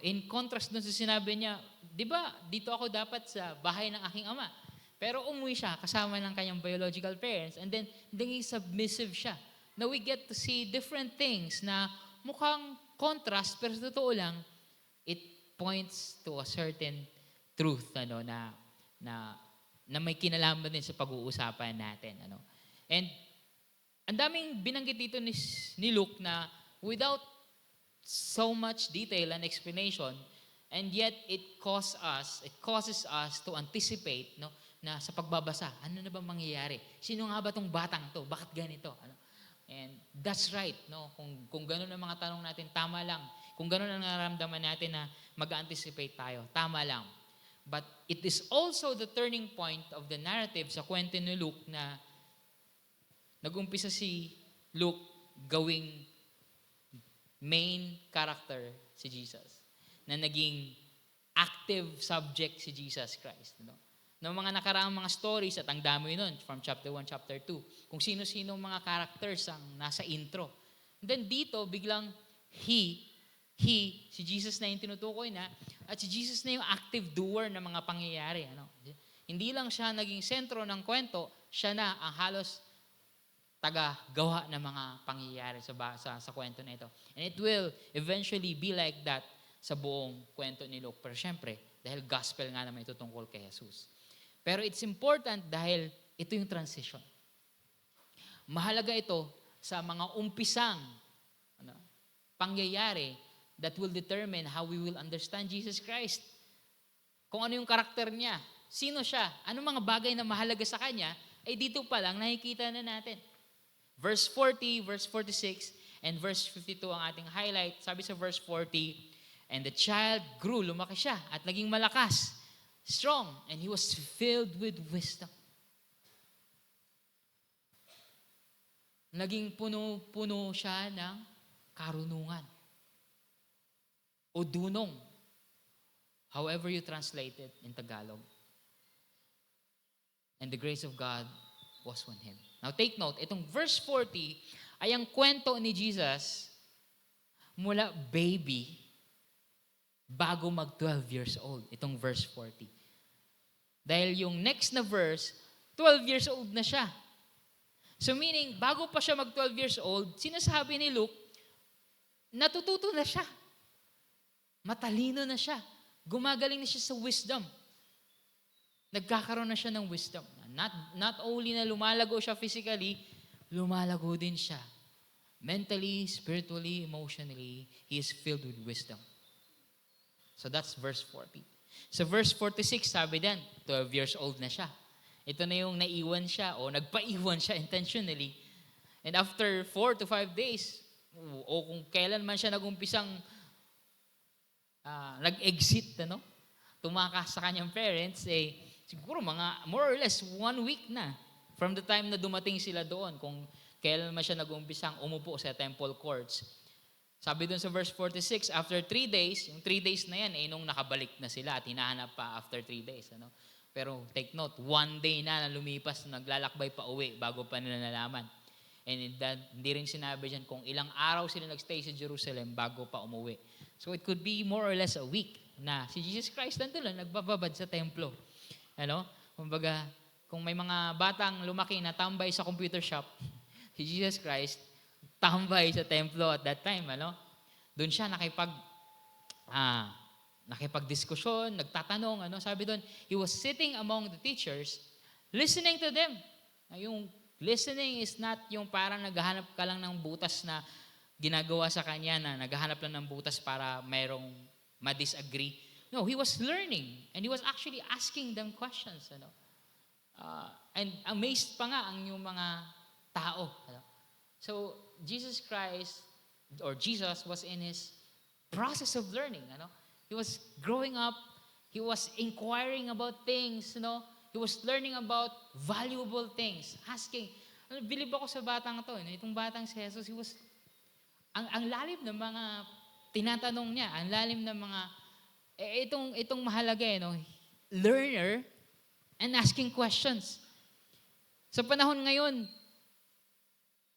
In contrast doon sa sinabi niya, di ba, dito ako dapat sa bahay ng aking ama. Pero umuwi siya kasama ng kanyang biological parents, and then naging submissive siya. Now we get to see different things na mukhang contrast, pero sa totoo lang, it points to a certain truth na may kinalaman din sa pag-uusapan natin. And ang daming binanggit dito ni Luke na without so much detail and explanation, and yet it causes us to anticipate na sa pagbabasa, ano na ba mangyayari? Sino nga ba tong batang to? Bakit ganito? And that's right, kung gano'n ang mga tanong natin, tama lang. Kung gano'n ang nararamdaman natin na mag-anticipate tayo, tama lang. But it is also the turning point of the narrative sa kwento ni Luke na nag-umpisa si Luke gawing main character si Jesus, na naging active subject si Jesus Christ. Ng mga nakaraang mga stories, at ang dami nun, from chapter 1, chapter 2, kung sino-sino mga characters ang nasa intro. And then dito, biglang si Jesus na yung tinutukoy na, at si Jesus na yung active doer ng mga pangyayari. Hindi lang siya naging sentro ng kwento, siya na ang halos taga-gawa ng mga pangyayari sa kwento na ito. And it will eventually be like that sa buong kwento ni Luke. Pero syempre, dahil gospel nga naman ito tungkol kay Jesus. Pero it's important dahil ito yung transition. Mahalaga ito sa mga umpisang pangyayari that will determine how we will understand Jesus Christ. Kung ano yung karakter niya, sino siya, anong mga bagay na mahalaga sa kanya, ay dito pa lang nakikita na natin. Verse 40, verse 46, and verse 52 ang ating highlight. Sabi sa verse 40, and the child grew, lumaki siya, at naging malakas, strong, and he was filled with wisdom. Naging puno siya ng karunungan o dunong, however you translate it in Tagalog. And the grace of God was on him. Now take note, itong verse 40 ay ang kwento ni Jesus mula baby bago mag 12 years old. Itong verse 40. Dahil yung next na verse, 12 years old na siya. So meaning, bago pa siya mag 12 years old, sinasabi ni Luke, natututo na siya. Matalino na siya. Gumagaling na siya sa wisdom. Nagkakaroon na siya ng wisdom. Not only na lumalago siya physically, lumalago din siya. Mentally, spiritually, emotionally, he is filled with wisdom. So that's verse 40. Sa verse 46, sabi din, 12 years old na siya. Ito na yung naiwan siya o nagpaiwan siya intentionally. And after 4 to 5 days, o kung kailan man siya nagumpisang nag-exit, tumakas sa kanyang parents, siguro mga more or less 1 week na from the time na dumating sila doon, kung kailan man siya nag-umpisang umupo sa temple courts. Sabi doon sa verse 46, after 3 days, yung 3 days na yan, nung nakabalik na sila at hinahanap pa after 3 days. Pero take note, 1 day na lumipas, naglalakbay pa uwi bago pa nila nalaman. And hindi rin sinabi dyan kung ilang araw sila nagstay sa Jerusalem bago pa umuwi. So it could be more or less a week na si Jesus Christ nandun lang, nagbababad sa templo. Kumbaga, kung may mga batang lumaki na tambay sa computer shop, si Jesus Christ, tambay sa templo at that time, Doon siya nakipagdiskusyon, nagtatanong, Sabi doon, he was sitting among the teachers, listening to them. Yung listening is not yung parang naghahanap ka lang ng butas na ginagawa sa kanya, na naghahanap lang ng butas para mayroong ma-disagree. No, he was learning and he was actually asking them questions. And amazed pa nga ang yung mga tao. So, Jesus Christ, or Jesus, was in his process of learning. He was growing up. He was inquiring about things. He was learning about valuable things. Asking, bilib ako sa batang to. Itong batang si Jesus, he was, ang lalim ng mga tinatanong niya, ang lalim ng mga, itong mahalaga, learner and asking questions. Sa panahon ngayon,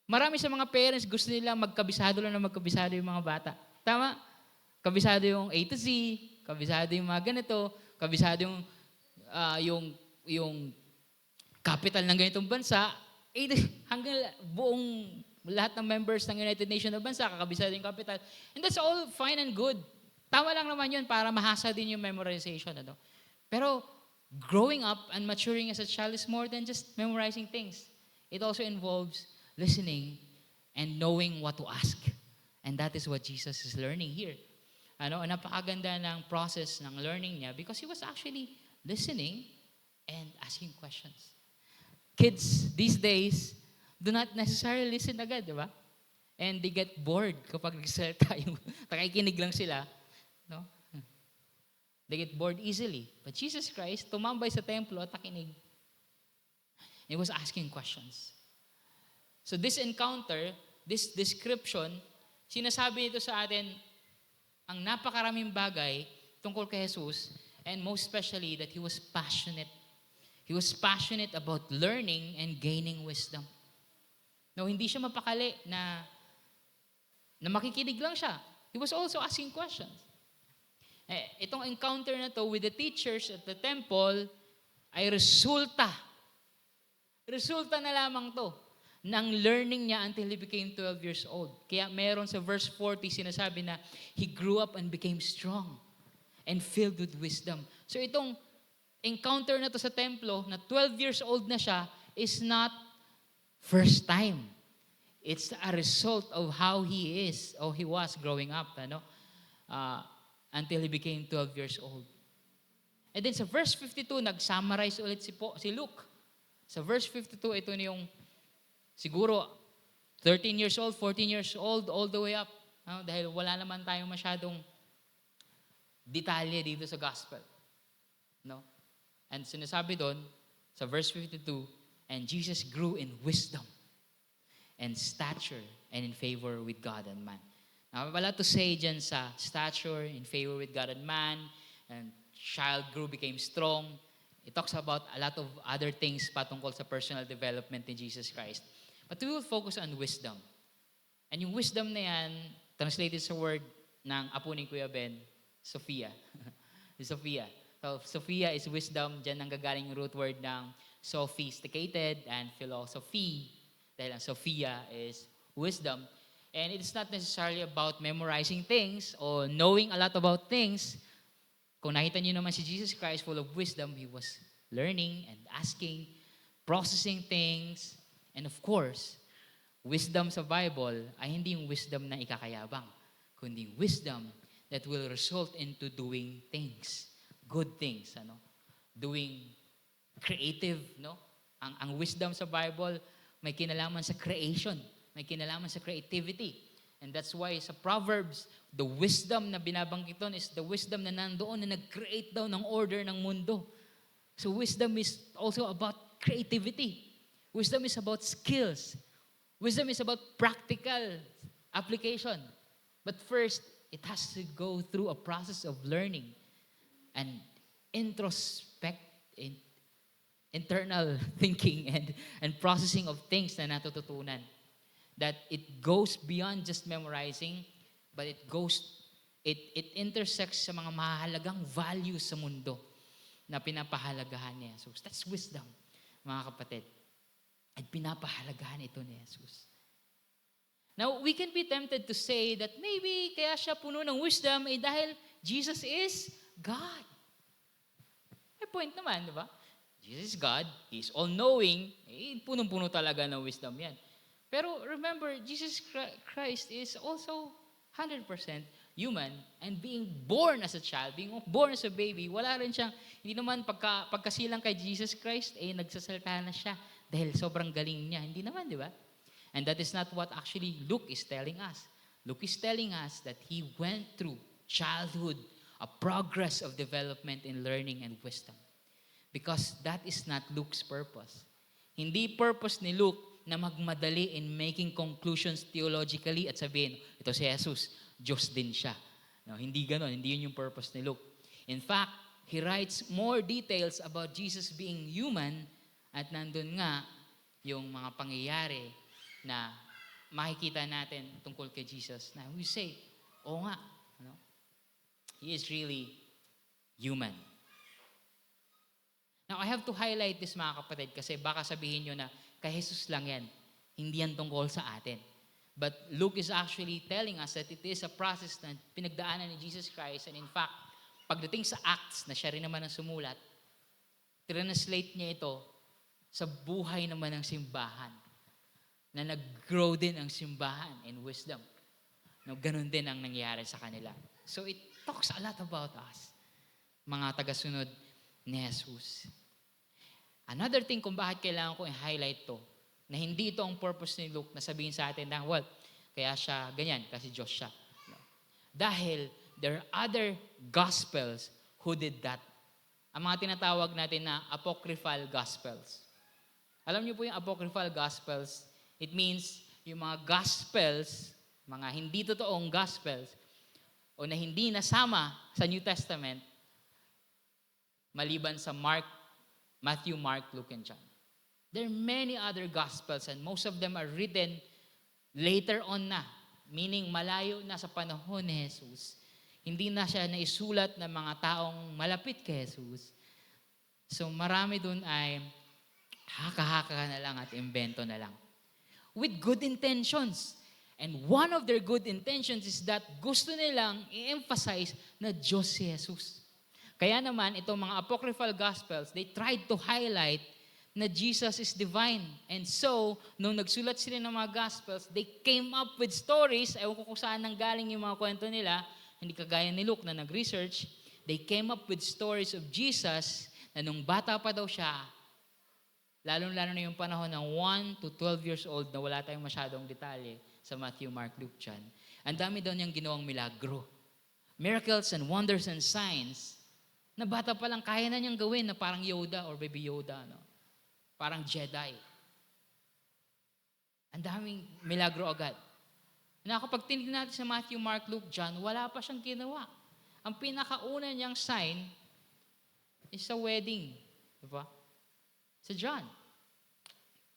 marami sa mga parents gusto nila magkabisado lang na magkabisado yung mga bata. Tama? Kabisado yung A to Z, kabisado yung mga ganito, kabisado yung capital ng ganitong bansa, hanggang buong lahat ng members ng United Nations na bansa, kakabisado yung capital. And that's all fine and good. Tama lang naman yun para mahasa din yung memorization. Ano? Pero growing up and maturing as a child is more than just memorizing things. It also involves listening and knowing what to ask. And that is what Jesus is learning here. Ano, napakaganda ng process ng learning niya because he was actually listening and asking questions. Kids these days do not necessarily listen agad, di ba? And they get bored kapag nagsalita yung nakikinig lang sila. No? They get bored easily. But Jesus Christ, tumambay sa templo at nakinig. He was asking questions. So this encounter, this description, sinasabi nito sa atin ang napakaraming bagay tungkol kay Jesus and most especially that he was passionate. He was passionate about learning and gaining wisdom. No, hindi siya mapakali na makikinig lang siya. He was also asking questions. Itong encounter na to with the teachers at the temple ay resulta na lamang to ng learning niya until he became 12 years old. Kaya meron sa verse 40 sinasabi na he grew up and became strong and filled with wisdom. So itong encounter na to sa templo na 12 years old na siya is not first time. It's a result of how he is or he was growing up, until he became 12 years old. And then sa verse 52, nag-summarize ulit si Luke. Sa verse 52, ito na yung siguro 13 years old, 14 years old, all the way up. Dahil wala naman tayong masyadong detalye dito sa gospel. No? And sinasabi doon, sa verse 52, and Jesus grew in wisdom and stature and in favor with God and man. Now, wala to say dyan sa stature, in favor with God and man, and child grew, became strong. It talks about a lot of other things patungkol sa personal development ni Jesus Christ. But we will focus on wisdom. And yung wisdom na yan, translated sa word ng apo ni Kuya Ben, Sophia. Sophia. So, Sophia is wisdom. Diyan ang gagaling yung root word ng sophisticated and philosophy. Dahil ang Sophia is wisdom. And it's not necessarily about memorizing things or knowing a lot about things. Kung nakita niyo naman si Jesus Christ full of wisdom, he was learning and asking, processing things. And of course, wisdom sa Bible ay hindi yung wisdom na ikakayabang, kundi wisdom that will result into doing things, good things, doing creative, no? Ang wisdom sa Bible may kinalaman sa creation, may kinalaman sa creativity. And that's why sa Proverbs, the wisdom na binabanggit doon is the wisdom na nandoon na nag-create daw ng order ng mundo. So wisdom is also about creativity. Wisdom is about skills. Wisdom is about practical application. But first, it has to go through a process of learning and internal thinking and processing of things na natututunan. That it goes beyond just memorizing, but it intersects sa mga mahalagang values sa mundo na pinapahalagahan ni Jesus. That's wisdom, mga kapatid. At pinapahalagahan ito ni Jesus. Now, we can be tempted to say that maybe kaya siya puno ng wisdom dahil Jesus is God. May point naman, di ba? Jesus is God, He's all-knowing, punong-puno talaga ng wisdom yan. Pero remember, Jesus Christ is also 100% human and being born as a child, being born as a baby, wala rin siyang, hindi naman pagkasilang kay Jesus Christ, nagsasalita na siya dahil sobrang galing niya. Hindi naman, di ba? And that is not what actually Luke is telling us. Luke is telling us that he went through childhood, a progress of development in learning and wisdom. Because that is not Luke's purpose. Hindi purpose ni Luke na magmadali in making conclusions theologically at sabihin, ito si Jesus, Diyos din siya. No, hindi ganon, hindi yun yung purpose ni Luke. In fact, he writes more details about Jesus being human at nandun nga yung mga pangyayari na makikita natin tungkol kay Jesus. Na we say, oo nga, he is really human. Now, I have to highlight this, mga kapatid, kasi baka sabihin nyo na kay Jesus lang yan. Hindi yan tungkol sa atin. But Luke is actually telling us that it is a process na pinagdaanan ni Jesus Christ. And in fact, pagdating sa Acts na siya rin naman ang sumulat, translate niya ito sa buhay naman ng simbahan. Na nag-grow din ang simbahan in wisdom. No, ganun din ang nangyari sa kanila. So it talks a lot about us, mga tagasunod ni Jesus. Another thing kung bakit kailangan ko i-highlight to, na hindi ito ang purpose ni Luke na sabihin sa atin na, well, kaya siya ganyan, kasi Diyos siya. No. Dahil there are other gospels who did that. Ang mga tinatawag natin na apocryphal gospels. Alam niyo po yung apocryphal gospels, it means yung mga gospels, mga hindi totoong gospels, o na hindi nasama sa New Testament, maliban sa Matthew, Mark, Luke, and John. There are many other gospels and most of them are written later on na. Meaning malayo na sa panahon ni Jesus. Hindi na siya naisulat ng mga taong malapit kay Jesus. So marami dun ay haka-haka na lang at invento na lang. With good intentions. And one of their good intentions is that gusto nilang i-emphasize na Diyos si Jesus. Kaya naman, itong mga apocryphal gospels, they tried to highlight na Jesus is divine. And so, nung nagsulat sila ng mga gospels, they came up with stories, ewan ko kung saan nanggaling yung mga kwento nila, hindi kagaya ni Luke na nag-research, they came up with stories of Jesus na nung bata pa daw siya, lalong-lalo na yung panahon ng 1 to 12 years old na wala tayong masyadong detalye sa Matthew, Mark, Luke, John. Ang dami daw niyang ginawang milagro. Miracles and wonders and signs na bata pa lang kaya na niyang gawin na parang Yoda or Baby Yoda, no? Parang Jedi. Ang daming milagro agad. Na kapag tinignan natin sa Matthew, Mark, Luke, John, wala pa siyang ginawa. Ang pinakauna niyang sign is sa wedding. Diba? Sa John.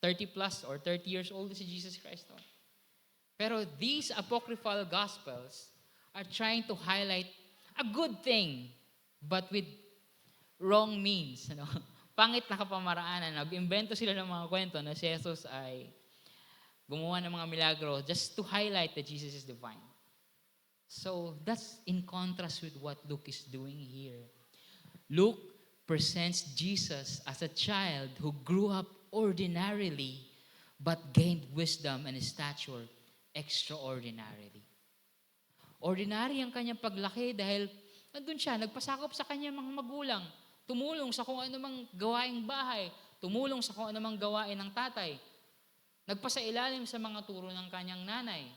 30 plus or 30 years old si Jesus Christ. No? Pero these apocryphal gospels are trying to highlight a good thing but with wrong means. Ano? Pangit na kapamaraanan. Nag-invento sila ng mga kwento na si Jesus ay gumawa ng mga milagro just to highlight that Jesus is divine. So that's in contrast with what Luke is doing here. Luke presents Jesus as a child who grew up ordinarily but gained wisdom and stature extraordinarily. Ordinary ang kanyang paglaki dahil nandun siya, nagpasakop sa kanyang mga magulang, tumulong sa kung anumang gawaing bahay, tumulong sa kung anumang gawain ng tatay, nagpasailalim sa mga turo ng kanyang nanay,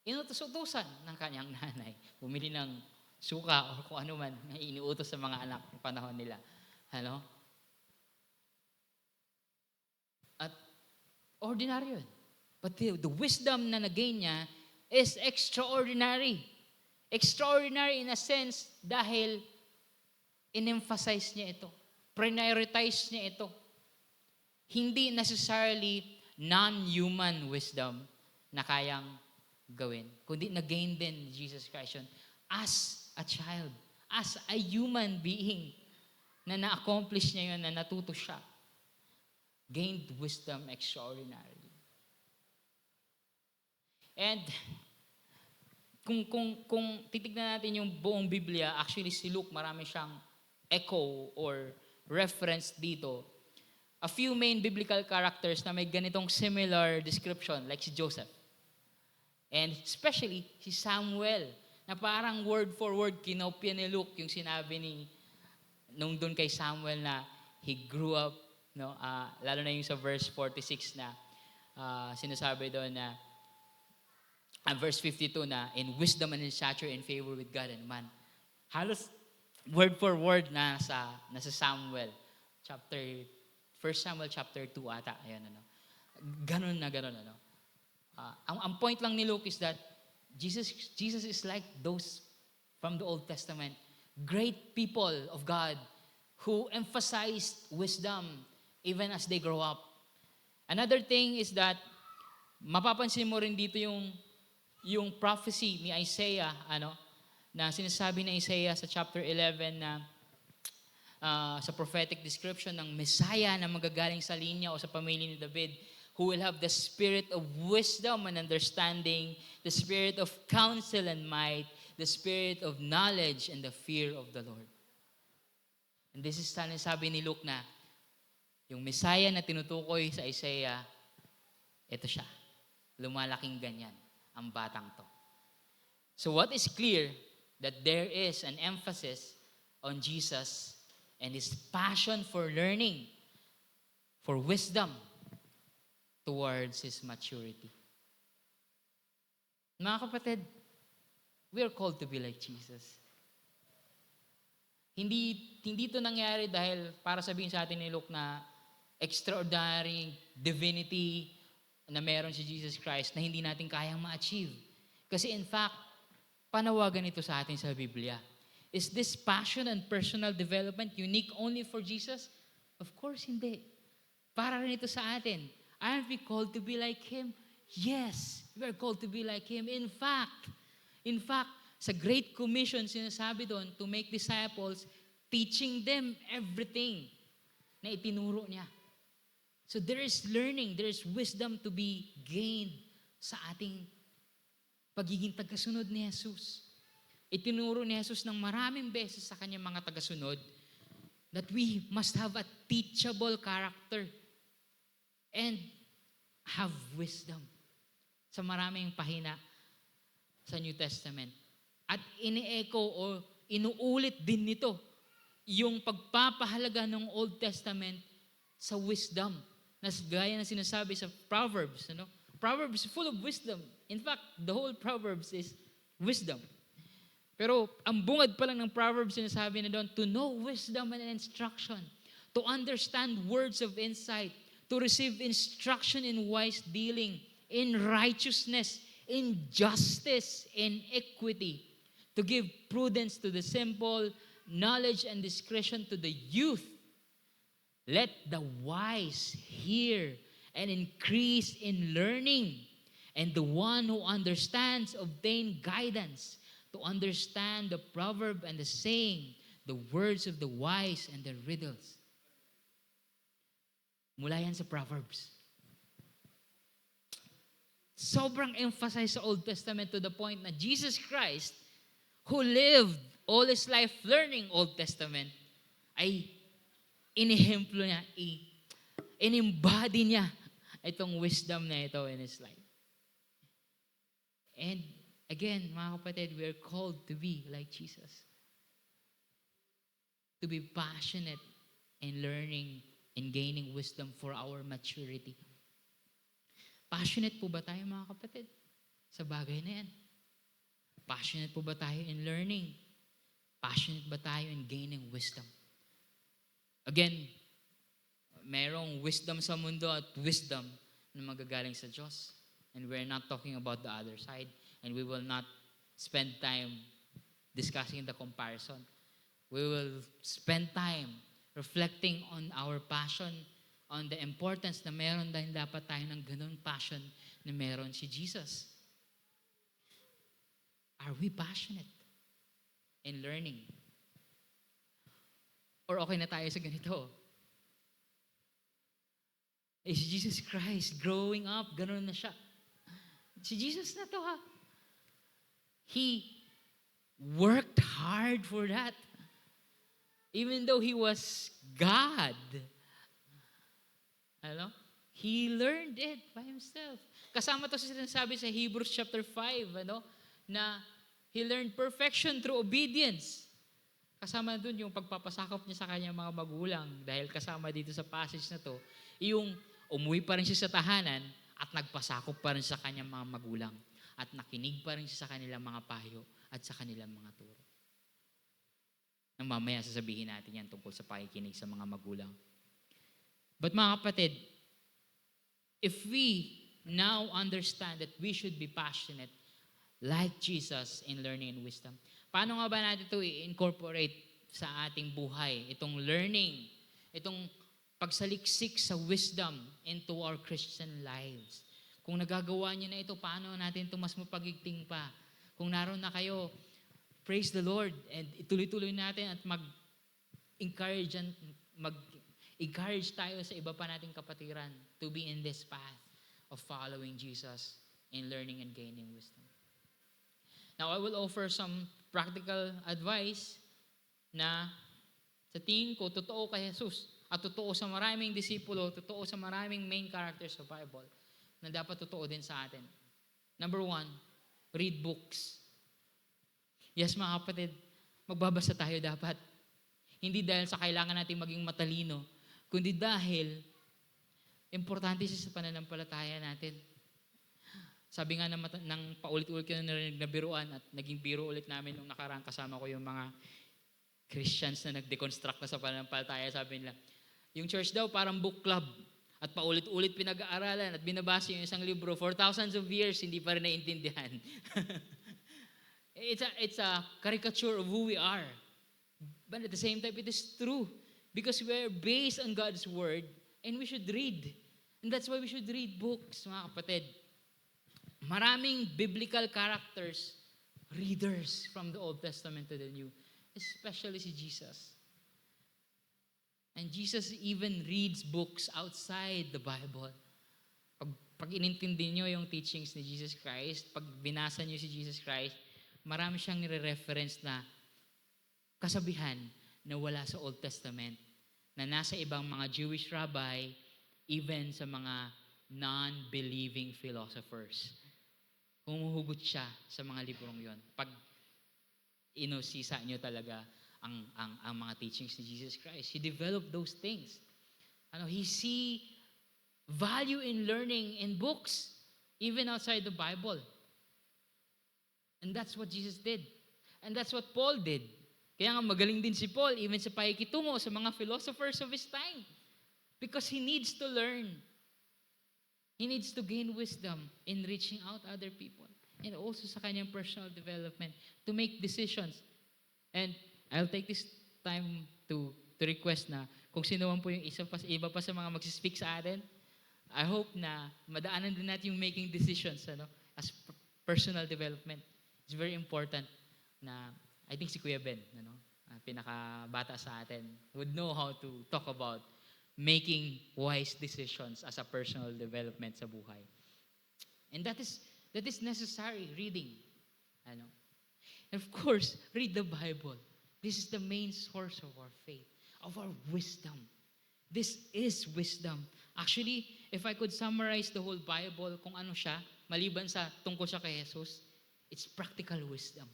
inutos-utusan ng kanyang nanay, bumili ng suka o kung ano man na iniutos sa mga anak ng panahon nila. Ano? At ordinary yun. But the wisdom na nagain niya is extraordinary. Extraordinary in a sense dahil in-emphasize niya ito. Prioritize niya ito. Hindi necessarily non-human wisdom na kayang gawin, kundi na-gain din Jesus Christ yun as a child, as a human being na na-accomplish niya yun, na natuto siya. Gained wisdom extraordinarily. And kung titignan natin yung buong Biblia, actually si Luke marami siyang echo or reference dito. A few main biblical characters na may ganitong similar description, like si Joseph. And especially si Samuel, na parang word for word kinopya ni Luke yung sinabi nung doon kay Samuel na he grew up, no, lalo na yung sa verse 46 na sinasabi doon na verse 52 na in wisdom and in stature in favor with God and man. Halos word for word na nasa Samuel chapter 1 Samuel chapter 2 ata. Ayun ano. Ganun ano. Ang point lang ni Luke is that Jesus is like those from the Old Testament, great people of God who emphasized wisdom even as they grow up. Another thing is that mapapansin mo rin dito yung prophecy ni Isaiah, na sinasabi ni Isaiah sa chapter 11 na sa prophetic description ng Messiah na magagaling sa linya o sa pamilya ni David, who will have the spirit of wisdom and understanding, the spirit of counsel and might, the spirit of knowledge and the fear of the Lord. And this is sana sabi ni Luke na, yung Messiah na tinutukoy sa Isaiah, ito siya. Lumalaking ganyan, ang batang to. So what is clear, that there is an emphasis on Jesus and His passion for learning, for wisdom, towards His maturity. Mga kapatid, we are called to be like Jesus. Hindi ito nangyari dahil para sabihin sa atin ni Luke na extraordinary divinity na meron si Jesus Christ na hindi natin kayang ma-achieve. Kasi in fact, panawagan ito sa atin sa Biblia. Is this passion and personal development unique only for Jesus? Of course, hindi. Para rin ito sa atin. Aren't we called to be like Him? Yes, we are called to be like Him. In fact, sa Great Commission, sinasabi doon to make disciples, teaching them everything na itinuro niya. So there is learning, there is wisdom to be gained sa ating pagiging tagasunod ni Jesus. Itinuro ni Jesus ng maraming beses sa kanyang mga tagasunod that we must have a teachable character and have wisdom sa maraming pahina sa New Testament. At ini-echo o inuulit din nito yung pagpapahalaga ng Old Testament sa wisdom. Gaya na sinasabi sa Proverbs. Proverbs is full of wisdom. In fact, the whole Proverbs is wisdom. Pero ang bungad pa lang ng Proverbs, sinasabi na doon, to know wisdom and instruction, to understand words of insight, to receive instruction in wise dealing, in righteousness, in justice, in equity, to give prudence to the simple, knowledge and discretion to the youth. Let the wise hear and increase in learning, and the one who understands obtain guidance, to understand the proverb and the saying, the words of the wise and the riddles. Mula yan sa Proverbs. Sobrang emphasize sa Old Testament to the point na Jesus Christ, who lived all His life learning Old Testament, ay inihemplo niya, in-embody niya itong wisdom na ito in His life. And again, mga kapatid, we are called to be like Jesus. To be passionate in learning and gaining wisdom for our maturity. Passionate po ba tayo, mga kapatid, sa bagay na yan? Passionate po ba tayo in learning? Passionate ba tayo in gaining wisdom? Again, merong wisdom sa mundo at wisdom na magagaling sa Diyos. And we're not talking about the other side. And we will not spend time discussing the comparison. We will spend time reflecting on our passion, on the importance na meron din dapat tayo ng ganun passion na meron si Jesus. Are we passionate in learning? Or okay na tayo sa ganito? Si Jesus Christ growing up, ganun na siya. Si Jesus na to ha. He worked hard for that. Even though He was God. He learned it by Himself. Kasama to sa sinasabi sa Hebrews chapter 5, na He learned perfection through obedience. Kasama dun yung pagpapasakop niya sa kanyang mga magulang. Dahil kasama dito sa passage na to, yung umuwi pa rin siya sa tahanan at nagpasakop pa rin sa kanyang mga magulang. At nakinig pa rin siya sa kanilang mga payo at sa kanilang mga turo. Nang mamaya sasabihin natin yan tungkol sa pakikinig sa mga magulang. But mga kapatid, if we now understand that we should be passionate like Jesus in learning and wisdom, paano nga ba natin ito i-incorporate sa ating buhay? Itong learning, itong pagsaliksik sa wisdom into our Christian lives. Kung nagagawa niyo na ito, paano natin ito mas mapagigting pa? Kung naroon na kayo, praise the Lord and ituloy-tuloy natin at mag-encourage and encourage tayo sa iba pa nating kapatiran to be in this path of following Jesus and learning and gaining wisdom. Now, I will offer some practical advice na sa tingin ko, totoo kay Jesus at totoo sa maraming disipulo, totoo sa maraming main characters sa Bible na dapat totoo din sa atin. Number 1, read books. Yes, mga kapatid, magbabasa tayo dapat. Hindi dahil sa kailangan natin maging matalino, kundi dahil importante siya sa pananampalataya natin. Sabi nga ng paulit-ulit ko na narinig na biruan at naging biro ulit namin nung nakaraan kasama ko yung mga Christians na nag-deconstruct na sa pananampalataya. Sabi nila, yung church daw parang book club at paulit-ulit pinag-aaralan at binabasa yung isang libro for thousands of years, hindi pa rin naiintindihan. It's a caricature of who we are. But at the same time, it is true because we are based on God's Word and we should read. And that's why we should read books, mga kapatid. Maraming biblical characters, readers from the Old Testament to the New, especially si Jesus. And Jesus even reads books outside the Bible. Pag inintindi nyo yung teachings ni Jesus Christ, pag binasa nyo si Jesus Christ, marami siyang nire-reference na kasabihan na wala sa Old Testament, na nasa ibang mga Jewish rabbi, even sa mga non-believing philosophers. Humuhugot siya sa mga librong yon. Pag inosisa nyo talaga ang mga teachings ni Jesus Christ, He developed those things. He see value in learning in books, even outside the Bible. And that's what Jesus did. And that's what Paul did. Kaya nga magaling din si Paul, even sa pakikitungo sa mga philosophers of his time. Because he needs to learn. He needs to gain wisdom in reaching out other people. And also sa kanyang personal development to make decisions. And I'll take this time to request na kung sino man po yung iba pa sa mga magsispeak sa atin, I hope na madaanan din natin yung making decisions as personal development. It's very important na I think si Kuya Ben, pinakabata sa atin, would know how to talk about making wise decisions as a personal development sa buhay. And that is necessary, reading. And of course, read the Bible. This is the main source of our faith, of our wisdom. This is wisdom. Actually, if I could summarize the whole Bible, kung ano siya, maliban sa tungkol siya kay Jesus, it's practical wisdom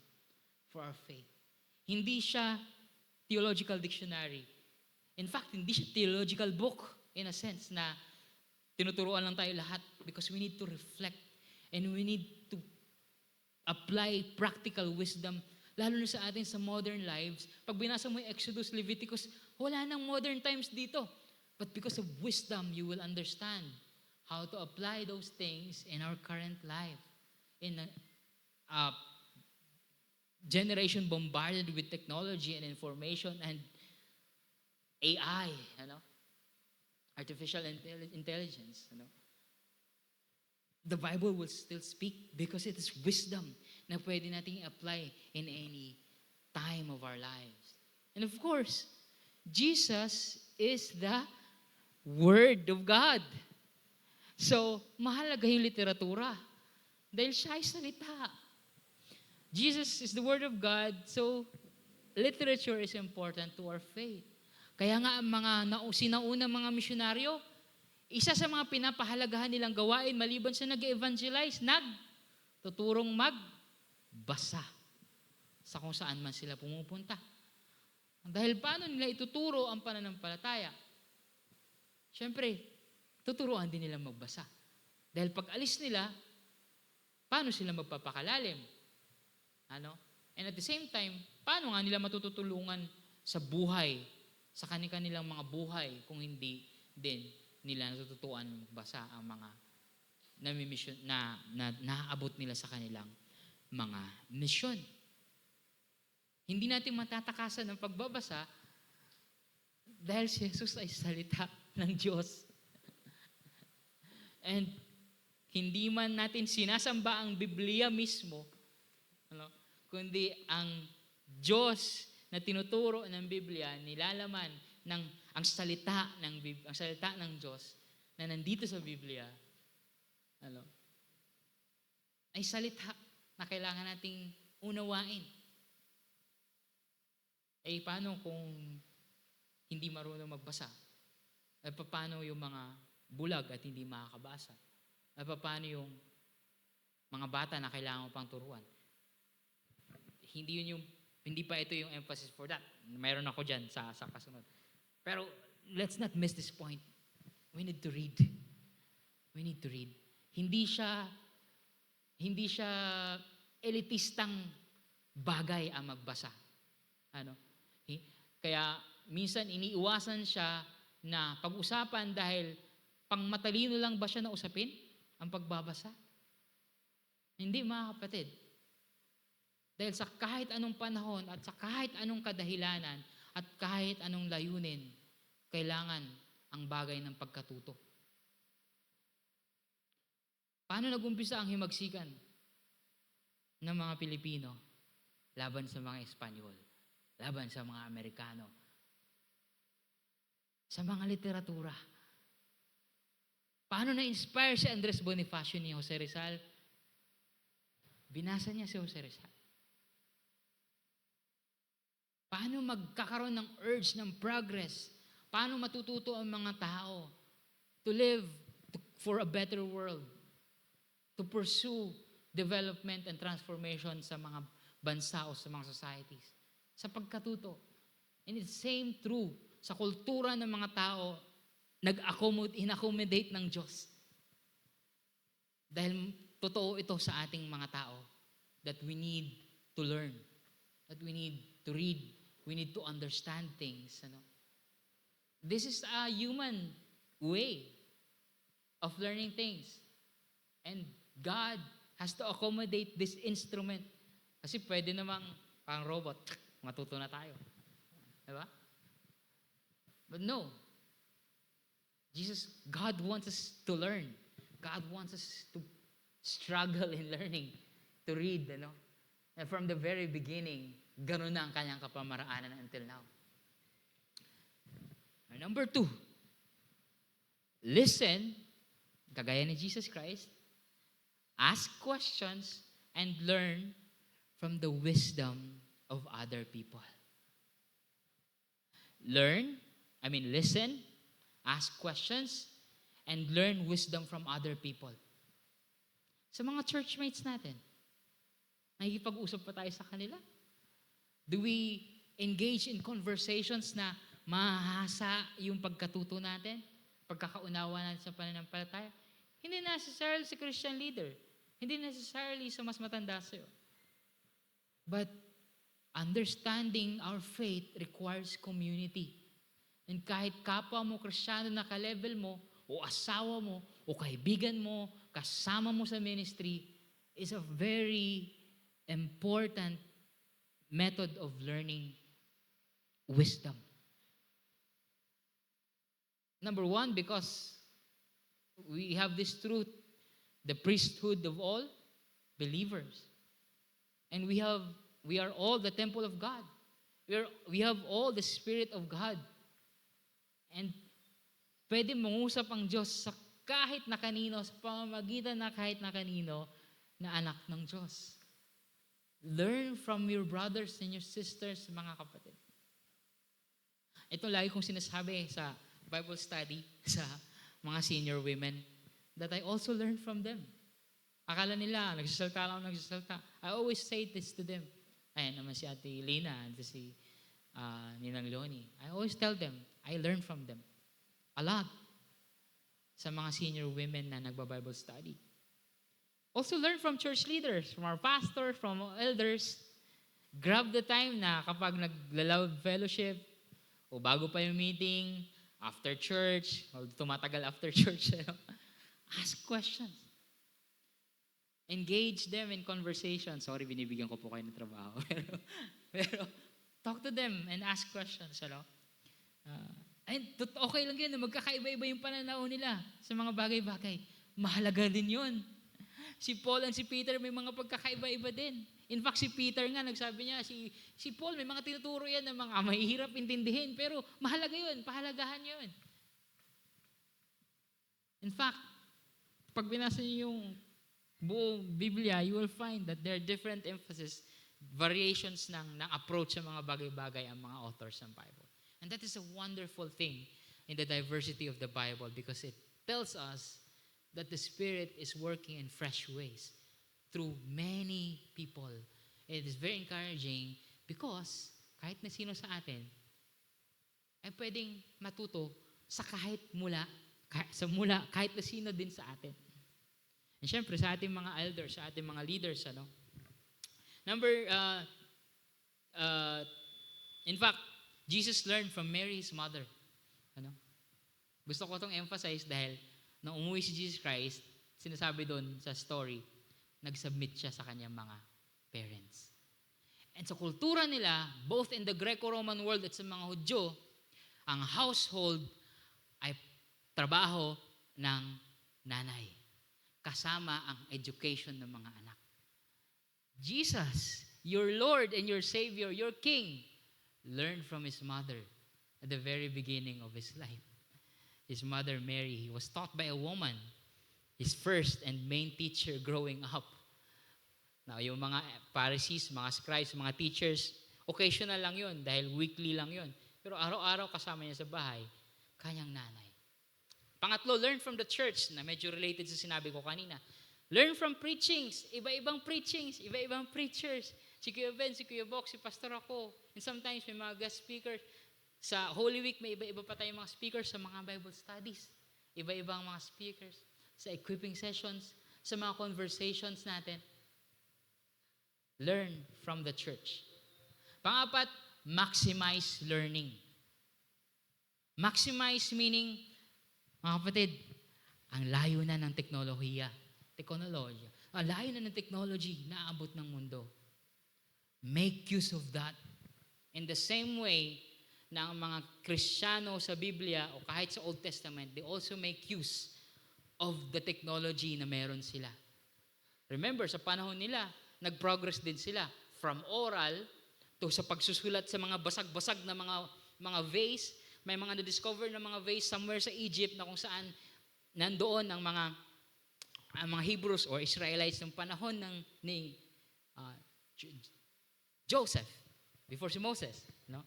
for our faith. Hindi siya theological dictionary. In fact, hindi siya theological book in a sense na tinuturuan lang tayo lahat because we need to reflect and we need to apply practical wisdom lalo na sa atin sa modern lives. Pag binasa mo yung Exodus, Leviticus, wala nang modern times dito. But because of wisdom, you will understand how to apply those things in our current life. In a generation bombarded with technology and information and AI, artificial intelligence, the Bible will still speak because it is wisdom na pwede nating apply in any time of our lives. And of course, Jesus is the Word of God. So, mahalaga yung literatura dahil siya ay salita. Jesus is the Word of God, so literature is important to our faith. Kaya nga ang mga sinaunang mga misyonaryo, isa sa mga pinapahalagahan nilang gawain maliban sa nag-evangelize, tuturong magbasa sa kung saan man sila pumupunta. Dahil paano nila ituturo ang pananampalataya? Siyempre, tuturuan din nila magbasa. Dahil pag alis nila, paano sila magpapakalalim? And at the same time, paano nga nila matutulungan sa buhay, sa kanilang mga buhay, kung hindi din nila natututuan magbasa ang mga na naaabot nila sa kanilang mga misyon. Hindi natin matatakasan ng pagbabasa dahil si Jesus ay salita ng Diyos. And hindi man natin sinasamba ang Biblia mismo, kundi ang Diyos na tinuturo ng Biblia, nilalaman ng ang salita ng Diyos na nandito sa Biblia, ano, ay salita na kailangan nating unawain. Eh, paano kung hindi marunong magbasa? Eh, paano yung mga bulag at hindi makakabasa? Eh, paano yung mga bata na kailangan mo pang turuan? Hindi pa ito yung emphasis for that. Mayroon ako dyan sa kasunod. Pero let's not miss this point. We need to read. We need to read. Hindi siya elitistang bagay ang magbasa. Ano? Kaya minsan iniiwasan siya na pag-usapan dahil pang matalino lang ba siya na usapin ang pagbabasa? Hindi, mga kapatid. Dahil sa kahit anong panahon at sa kahit anong kadahilanan at kahit anong layunin, kailangan ang bagay ng pagkatuto. Paano nag-umpisa ang himagsikan ng mga Pilipino laban sa mga Espanyol, laban sa mga Amerikano, sa mga literatura? Paano na-inspire si Andres Bonifacio ni Jose Rizal? Binasa niya si Jose Rizal. Paano magkakaroon ng urge ng progress? Paano matututo ang mga tao to live for a better world? To pursue development and transformation sa mga bansa o sa mga societies? Sa pagkatuto. And it's same true sa kultura ng mga tao, in-accommodate ng Diyos. Dahil totoo ito sa ating mga tao that we need to learn, that we need to read, we need to understand things. Ano? This is a human way of learning things. And God has to accommodate this instrument. Kasi pwede namang parang robot, matuto na tayo. Diba? But no. God wants us to learn. God wants us to struggle in learning, to read, ano? And from the very beginning, ganun na ang kanyang kapamaraanan until now. And number 2, listen, kagaya ni Jesus Christ, ask questions, and learn from the wisdom of other people. Listen, ask questions, and learn wisdom from other people. Sa mga churchmates natin, nakikipag-usap pa tayo sa kanila? Do we engage in conversations na mahasa yung pagkatuto natin? Pagkakaunawa natin sa pananampalataya? Hindi necessarily sa Christian leader. Hindi necessarily sa mas matanda sa'yo. But understanding our faith requires community. And kahit kapwa mo, Kristiyano na ka-level mo, o asawa mo, o kaibigan mo, kasama mo sa ministry, is a very important method of learning wisdom. Number 1, because we have this truth, the priesthood of all believers. And we are all the temple of God. We have all the Spirit of God. And pwede mangusap ang Diyos sa kahit na kanino, sa pamamagitan na kahit na kanino na anak ng Diyos. Learn from your brothers and your sisters, mga kapatid. Ito lagi kong sinasabi sa Bible study sa mga senior women, that I also learn from them. Akala nila, nagsasalta lang, nagsasalta. I always say this to them. Ayan naman si Ate Lena, and si Ninang Leonie. I always tell them, I learn from them. A lot. Sa mga senior women na nagba-Bible study. Also learn from church leaders, from our pastors, from our elders. Grab the time na kapag nagla-loud fellowship, o bago pa yung meeting, after church, o tumatagal after church, ask questions. Engage them in conversation. Sorry, binibigyan ko po kayo ng trabaho. pero talk to them and ask questions. And okay lang yun, magkakaiba-iba yung pananaw nila sa mga bagay-bagay. Mahalaga din yun. Si Paul and si Peter may mga pagkakaiba-iba din. In fact, si Peter nga, nagsabi niya, si Paul, may mga tinuturo yan na mga mahihirap intindihin, pero mahalaga yun, pahalagahan yun. In fact, pag binasa niyo yung buong Biblia, you will find that there are different emphasis, variations ng approach sa mga bagay-bagay ang mga authors ng Bible. And that is a wonderful thing in the diversity of the Bible because it tells us that the Spirit is working in fresh ways through many people. It is very encouraging because kahit na sino sa atin ay pwedeng matuto sa kahit kahit na sino din sa atin. And syempre, sa ating mga elders, sa ating mga leaders, in fact, Jesus learned from Mary, his mother. Gusto ko itong emphasize dahil nung umuwi si Jesus Christ, sinasabi doon sa story, nag-submit siya sa kanyang mga parents. And sa kultura nila, both in the Greco-Roman world at sa mga Hudyo, ang household ay trabaho ng nanay. Kasama ang education ng mga anak. Jesus, your Lord and your Savior, your King, learned from his mother at the very beginning of his life. His mother Mary, he was taught by a woman, his first and main teacher growing up. Now, yung mga Pharisees, mga scribes, mga teachers, occasional lang yun dahil weekly lang yun. Pero araw-araw kasama niya sa bahay, kanyang nanay. Pangatlo, learn from the church na medyo related sa sinabi ko kanina. Learn from preachings, iba-ibang preachings, iba-ibang preachers. Si Kuya Ben, si Kuya Bok, si Pastor ako. And sometimes may mga guest speakers. Sa Holy Week, may iba-iba pa tayong mga speakers sa mga Bible studies. Iba-ibang mga speakers. Sa equipping sessions, sa mga conversations natin. Learn from the church. Pangapat, maximize learning. Maximize meaning, mga kapatid, ang layo na ng teknolohiya. Ang layo na ng technology na aabot ng mundo. Make use of that. In the same way na ang mga Kristiyano sa Biblia o kahit sa Old Testament, they also make use of the technology na meron sila. Remember, sa panahon nila, nag-progress din sila from oral to sa pagsusulat sa mga basag-basag na mga vase. May mga na-discover na mga vase somewhere sa Egypt na kung saan nandoon ang mga Hebrews or Israelites ng panahon ni Joseph before si Moses, no?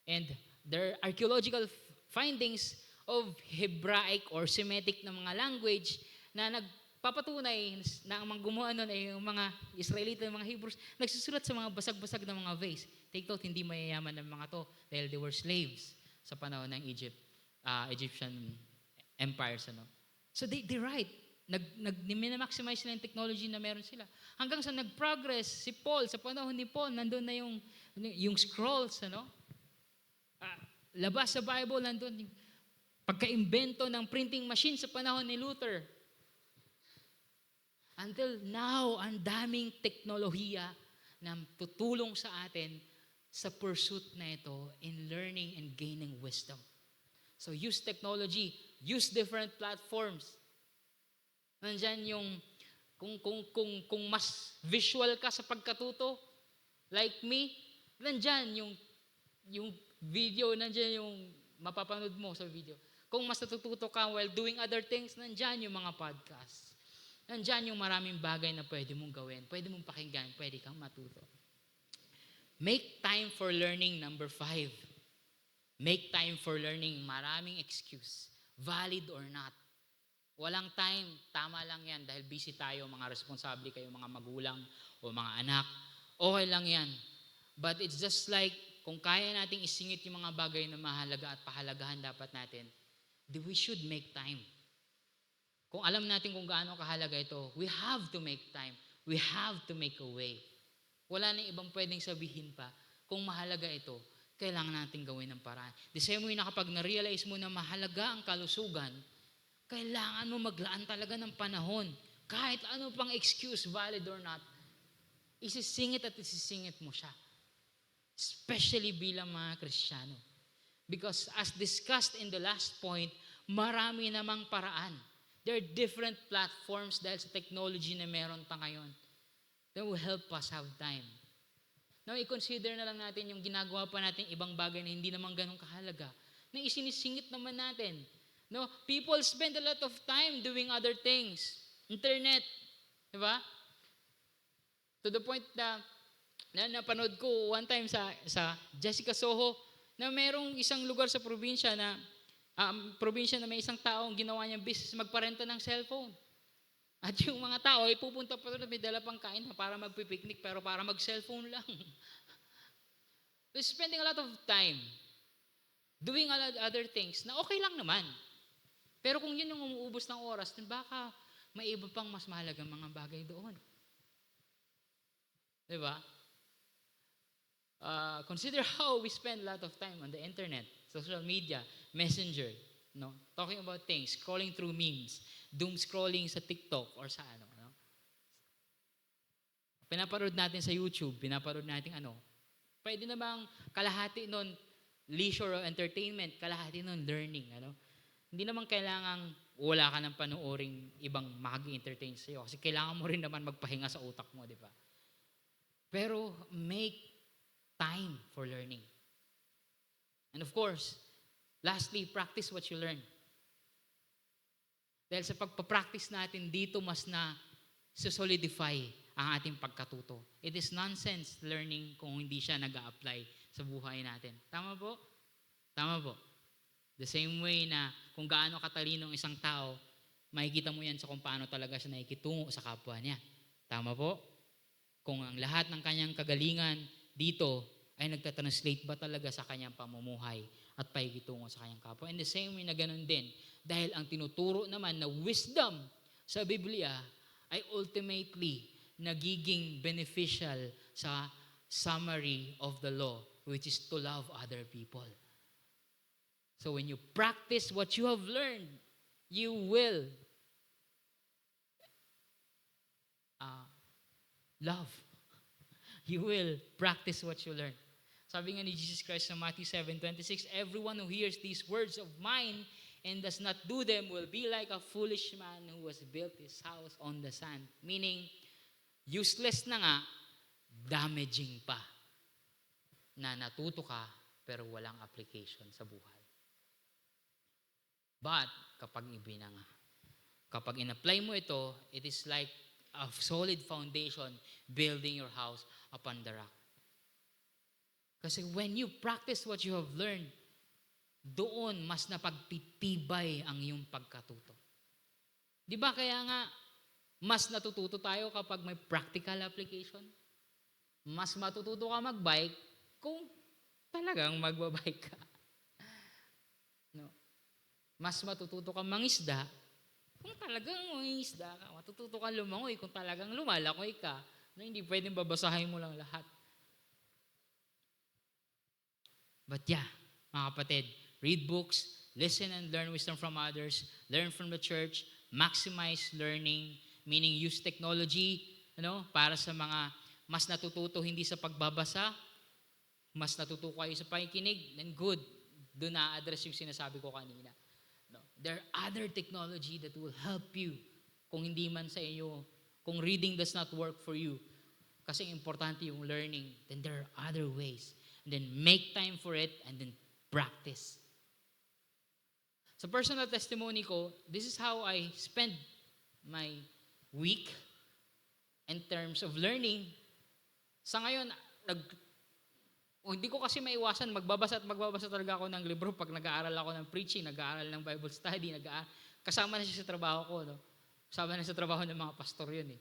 And there are archaeological findings of Hebraic or Semitic na mga language na nagpapatunay na ang mga gumawa nun ay yung mga Israelita, mga Hebrews, nagsusulat sa mga basag-basag na mga vase. Take note, hindi mayayaman ng mga to dahil they were slaves sa panahon ng Egyptian empires. So they write, minamaximize nila yung technology na meron sila. Hanggang sa nag-progress, si Paul, sa panahon ni Paul, nandun na yung scrolls, labas sa Bible, nandun yung pagka-imbento ng printing machine sa panahon ni Luther. Until now, ang daming teknolohiya na tutulong sa atin sa pursuit na ito in learning and gaining wisdom. So use technology, use different platforms. Nandyan yung, kung mas visual ka sa pagkatuto, like me, nandyan yung video, nandyan yung mapapanood mo sa video. Kung mas natututo ka while doing other things, nandyan yung mga podcasts. Nandyan yung maraming bagay na pwede mong gawin, pwede mong pakinggan, pwede kang matuto. Make time for learning, number 5. Make time for learning, maraming excuse. Valid or not. Walang time, tama lang yan dahil busy tayo, mga responsable kayo, mga magulang o mga anak. Okay lang yan. But it's just like, kung kaya nating isingit yung mga bagay na mahalaga at pahalagahan dapat natin, we should make time. Kung alam natin kung gaano kahalaga ito, we have to make time. We have to make a way. Wala na ibang pwedeng sabihin pa. Kung mahalaga ito, kailangan natin gawin ng paraan. The same way na kapag na-realize mo na mahalaga ang kalusugan, kailangan mo maglaan talaga ng panahon. Kahit ano pang excuse, valid or not, isisingit at isisingit mo siya. Especially bilang mga Kristiyano. Because as discussed in the last point, marami namang paraan. There are different platforms dahil sa technology na meron pa ngayon. that will help us have time. Now, i-consider na lang natin yung ginagawa pa natin ibang bagay na hindi naman ganun kahalaga, na isinisingit naman natin. No, people spend a lot of time doing other things. Internet, di ba? To the point na napanood ko one time sa Jessica Soho, na merong isang lugar sa probinsya na may isang taong ginawa niyang business magparenta ng cellphone. At yung mga tao ay pupunta pa doon, may dala pang kain para magpipiknik, pero para mag-cellphone lang. We're spending a lot of time doing a lot of other things na okay lang naman. Pero kung yun yung umuubos ng oras, then baka may iba pang mas mahalagang mga bagay doon. Diba? Consider how we spend a lot of time on the internet, social media, messenger, no? Talking about things, scrolling through memes, doom scrolling sa TikTok or sa ano, no? Pinaparod natin sa YouTube, pinaparod natin ano. Pwede na bang kalahati nun leisure or entertainment, kalahati nun learning, ano? Hindi naman kailangang wala ka ng panooring ibang mag-entertain sa'yo kasi kailangan mo rin naman magpahinga sa utak mo, di ba? Pero make time for learning. And of course, lastly, practice what you learn. Dahil sa pagpapractice natin dito, mas na solidify ang ating pagkatuto. It is nonsense learning kung hindi siya nag-a-apply sa buhay natin. Tama po? Tama po. The same way na kung gaano katalino ang isang tao, makikita mo yan sa kung paano talaga siya nakikitungo sa kapwa niya. Tama po? Kung ang lahat ng kanyang kagalingan dito ay nagtatranslate ba talaga sa kanyang pamumuhay at pakikitungo sa kanyang kapwa. And the same way na ganun din, dahil ang tinuturo naman na wisdom sa Biblia ay ultimately nagiging beneficial sa summary of the law, which is to love other people. So when you practice what you have learned, you will love. You will practice what you learn. Sabi nga ni Jesus Christ sa Matthew 7:26, everyone who hears these words of mine and does not do them will be like a foolish man who has built his house on the sand. Meaning, useless na nga, damaging pa. Na natuto ka, pero walang application sa buhay. But, kapag kapag in-apply mo ito, it is like a solid foundation building your house upon the rock. Kasi when you practice what you have learned, doon mas napagtitibay ang iyong pagkatuto. Di ba kaya nga, mas natututo tayo kapag may practical application? Mas matututo ka mag-bike kung talagang magbabike ka. No. Mas matututo ka mangisda kung talagang mangisda ka. Matututo ka lumangoy kung talagang lumalakoy ka na hindi pwedeng babasahin mo lang lahat. But yeah, mga kapatid, read books, listen and learn wisdom from others, learn from the church, maximize learning, meaning use technology, para sa mga mas natututo hindi sa pagbabasa, mas natututo kayo sa pakikinig, then good. Doon na-address yung sinasabi ko kanina. No. There are other technology that will help you kung hindi man sa iyo, kung reading does not work for you, kasi importante yung learning, then there are other ways. And then make time for it and then practice. Sa personal testimony ko, this is how I spend my week in terms of learning. Sa ngayon, hindi ko kasi maiwasan, magbabasa talaga ako ng libro pag nag-aaral ako ng preaching, nag-aaral ng Bible study, kasama na siya sa trabaho ko. No? Kasama na sa trabaho ng mga pastor yun.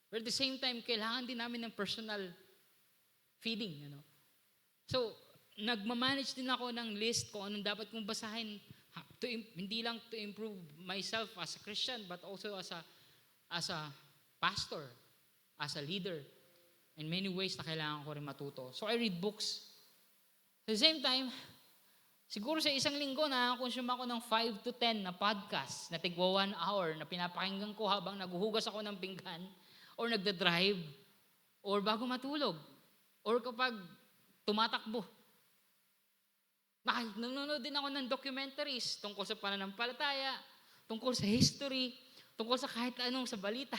But at the same time, kailangan din namin ng personal feeding. So, nagmamanage din ako ng list kung anong dapat kong basahin, hindi lang to improve myself as a Christian, but also as a pastor, as a leader. In many ways na kailangan ko rin matuto. So I read books. At the same time, siguro sa isang linggo nakaka-consume ako ng 5 to 10 na podcast na tigwa 1 hour na pinapakinggan ko habang naghuhugas ako ng pinggan or nagda-drive or bago matulog or kapag tumatakbo. Nanonood din ako ng documentaries tungkol sa pananampalataya, tungkol sa history, tungkol sa kahit anong sa balita.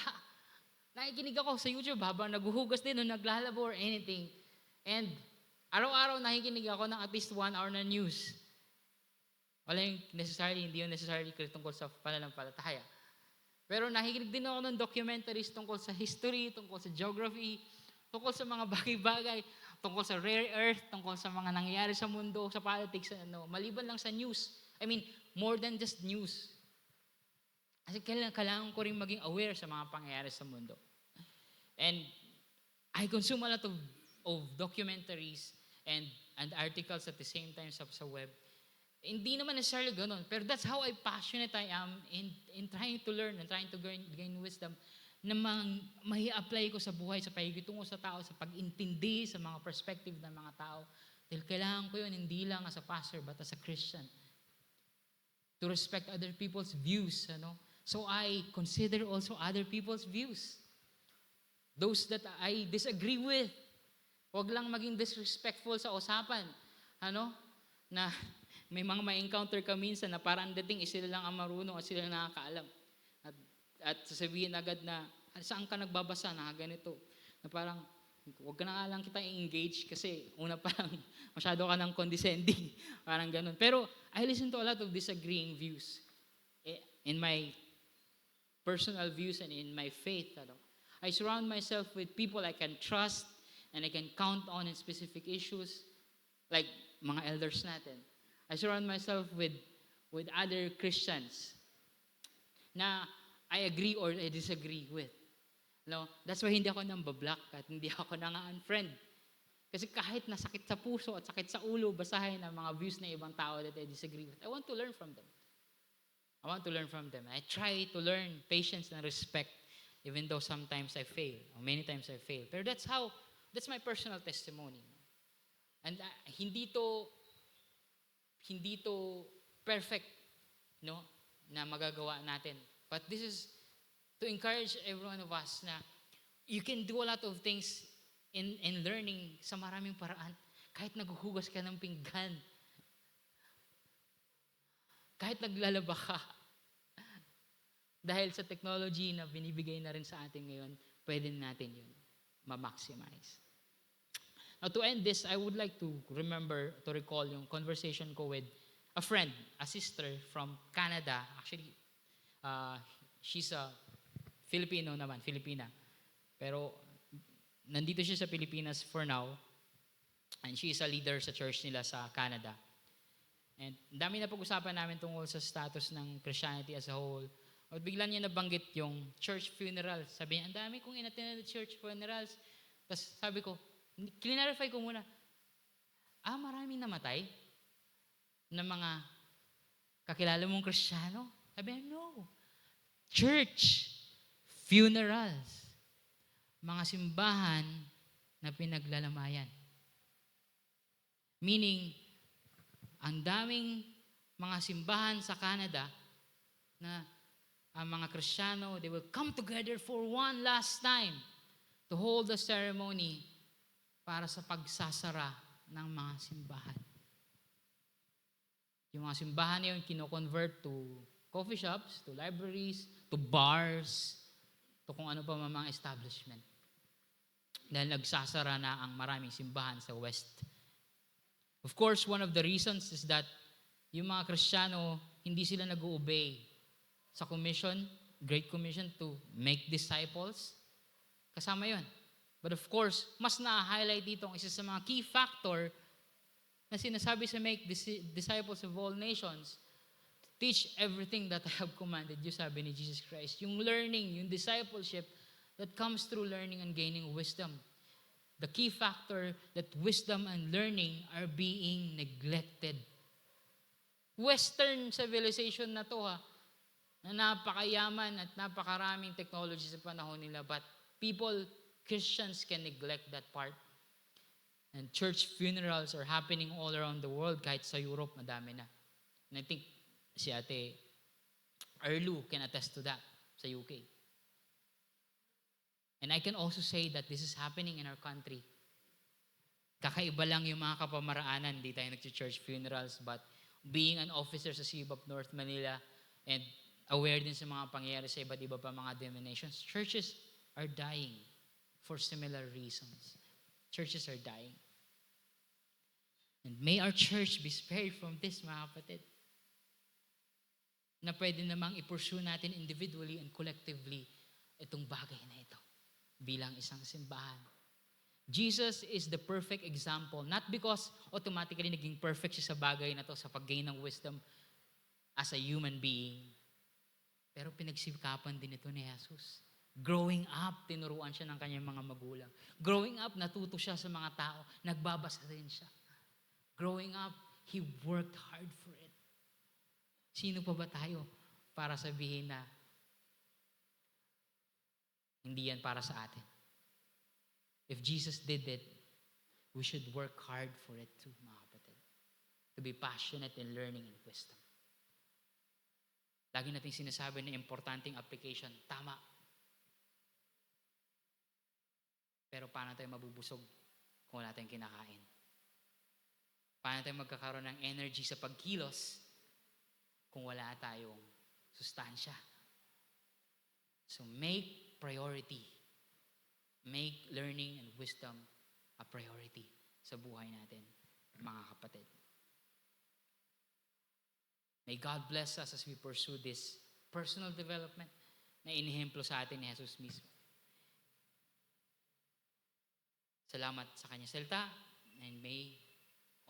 Nakikinig ako sa YouTube habang naguhugas din o naglalabo or anything. And araw-araw nakikinig ako ng at least 1 hour na news. Hindi yung necessarily tungkol sa pananampalataya. Pero nakikinig din ako ng documentaries tungkol sa history, tungkol sa geography, tungkol sa mga bagay-bagay, tungkol sa rare earth, tungkol sa mga nangyayari sa mundo, sa politics, maliban lang sa news. I mean, more than just news. Kasi kailangan ko rin maging aware sa mga pangyayari sa mundo. And I consume a lot of documentaries and articles at the same time sa web. Hindi naman necessarily ganun, pero that's how passionate I am in trying to learn and trying to gain wisdom na mai-apply ko sa buhay, sa pakikitungo sa tao, sa pag-intindi sa mga perspective ng mga tao. Dahil kailangan ko yun, hindi lang as a pastor, but as a Christian. To respect other people's views, So I consider also other people's views. Those that I disagree with. Huwag lang maging disrespectful sa usapan. Na may mga ma-encounter ka minsan na parang dating sila lang ang marunong at sila lang nakakaalam. At sasabihin agad na, saan ka nagbabasa na ganito? Na parang, huwag ka na nga lang kita i-engage kasi una pa lang, masyado ka ng condescending. Parang ganun. Pero I listen to a lot of disagreeing views. In my personal views and in my faith. I surround myself with people I can trust and I can count on in specific issues, like mga elders natin. I surround myself with other Christians na I agree or I disagree with. That's why hindi ako nang bablock at hindi ako nang unfriend. Kasi kahit nasakit sa puso at sakit sa ulo, basahin ang mga views ng ibang tao that I disagree with, I want to learn from them. I try to learn patience and respect even though sometimes I fail, or many times I fail. Pero that's my personal testimony. And hindi to perfect, na magagawa natin. But this is to encourage every one of us na you can do a lot of things in learning sa maraming paraan. Kahit naghuhugas ka ng pinggan, kahit naglalaba ka, dahil sa technology na binibigay na rin sa atin ngayon, pwede natin yun ma-maximize. Now to end this, I would like to recall yung conversation ko with a friend, a sister from Canada. Actually, she's a Filipina. Pero nandito siya sa Pilipinas for now, and she is a leader sa church nila sa Canada. And dami na pag-usapan namin tungkol sa status ng Christianity as a whole. At bigla niya nabanggit yung church funerals. Sabi niya, ang dami kong inattend na church funerals. Tapos sabi ko, clarify ko muna, maraming namatay na mga kakilala mong Kristiyano? Sabi niya, no. Church funerals. Mga simbahan na pinaglalamayan. Meaning, ang daming mga simbahan sa Canada na ang mga Kristiyano, they will come together for one last time to hold the ceremony para sa pagsasara ng mga simbahan. Yung mga simbahan na yun, kino-convert to coffee shops, to libraries, to bars, to kung ano pa mga establishment. Dahil nagsasara na ang maraming simbahan sa West. Of course, one of the reasons is that yung mga Kristiyano, hindi sila nag-obey sa Great Commission to make disciples. Kasama yon. But of course, mas na-highlight dito ang isa sa mga key factor na sinasabi sa make disciples of all nations, teach everything that I have commanded you, sabi ni Jesus Christ. Yung learning, yung discipleship that comes through learning and gaining wisdom. The key factor that wisdom and learning are being neglected. Western civilization na to na napakayaman at napakaraming technology sa panahon nila, but Christians can neglect that part. And church funerals are happening all around the world, kahit sa Europe, madami na. And I think si Ate Erlu can attest to that sa UK. And I can also say that this is happening in our country. Kakaiba lang yung mga kapamaraanan, hindi tayo nag-church funerals, but being an officer sa CBAP North Manila and aware din sa mga pangyayari sa iba't iba pa mga denominations, churches are dying for similar reasons. Churches are dying. And may our church be spared from this, mga kapatid. Na pwede namang i-pursue natin individually and collectively itong bagay na ito bilang isang simbahan. Jesus is the perfect example, not because automatically naging perfect siya sa bagay na to, sa pag-gain ng wisdom as a human being, pero pinagsikapan din ito ni Jesus. Growing up, tinuruan siya ng kanyang mga magulang. Growing up, natuto siya sa mga tao. Nagbabasa din siya. Growing up, he worked hard for it. Sino pa ba tayo para sabihin na hindi yan para sa atin? If Jesus did it, we should work hard for it too, mga kapatid. To be passionate in learning and wisdom. Lagi natin sinasabi na importanteng application, tama. Pero paano tayo mabubusog kung wala tayong kinakain? Paano tayo magkakaroon ng energy sa pagkilos kung wala tayong sustansya? So make priority. Make learning and wisdom a priority sa buhay natin, mga kapatid. May God bless us as we pursue this personal development na inihemplo sa atin ni Jesus mismo. Salamat sa kanya salita, and may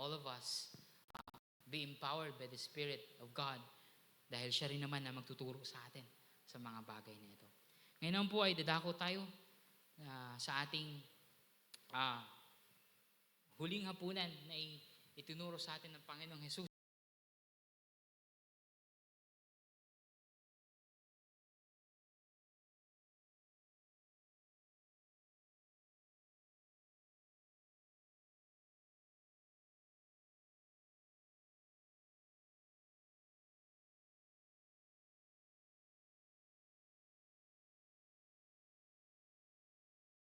all of us be empowered by the Spirit of God dahil siya rin naman na magtuturo sa atin sa mga bagay na ito. Ngayon po ay dadako tayo sa ating huling hapunan na itinuro sa atin ng Panginoong Jesus.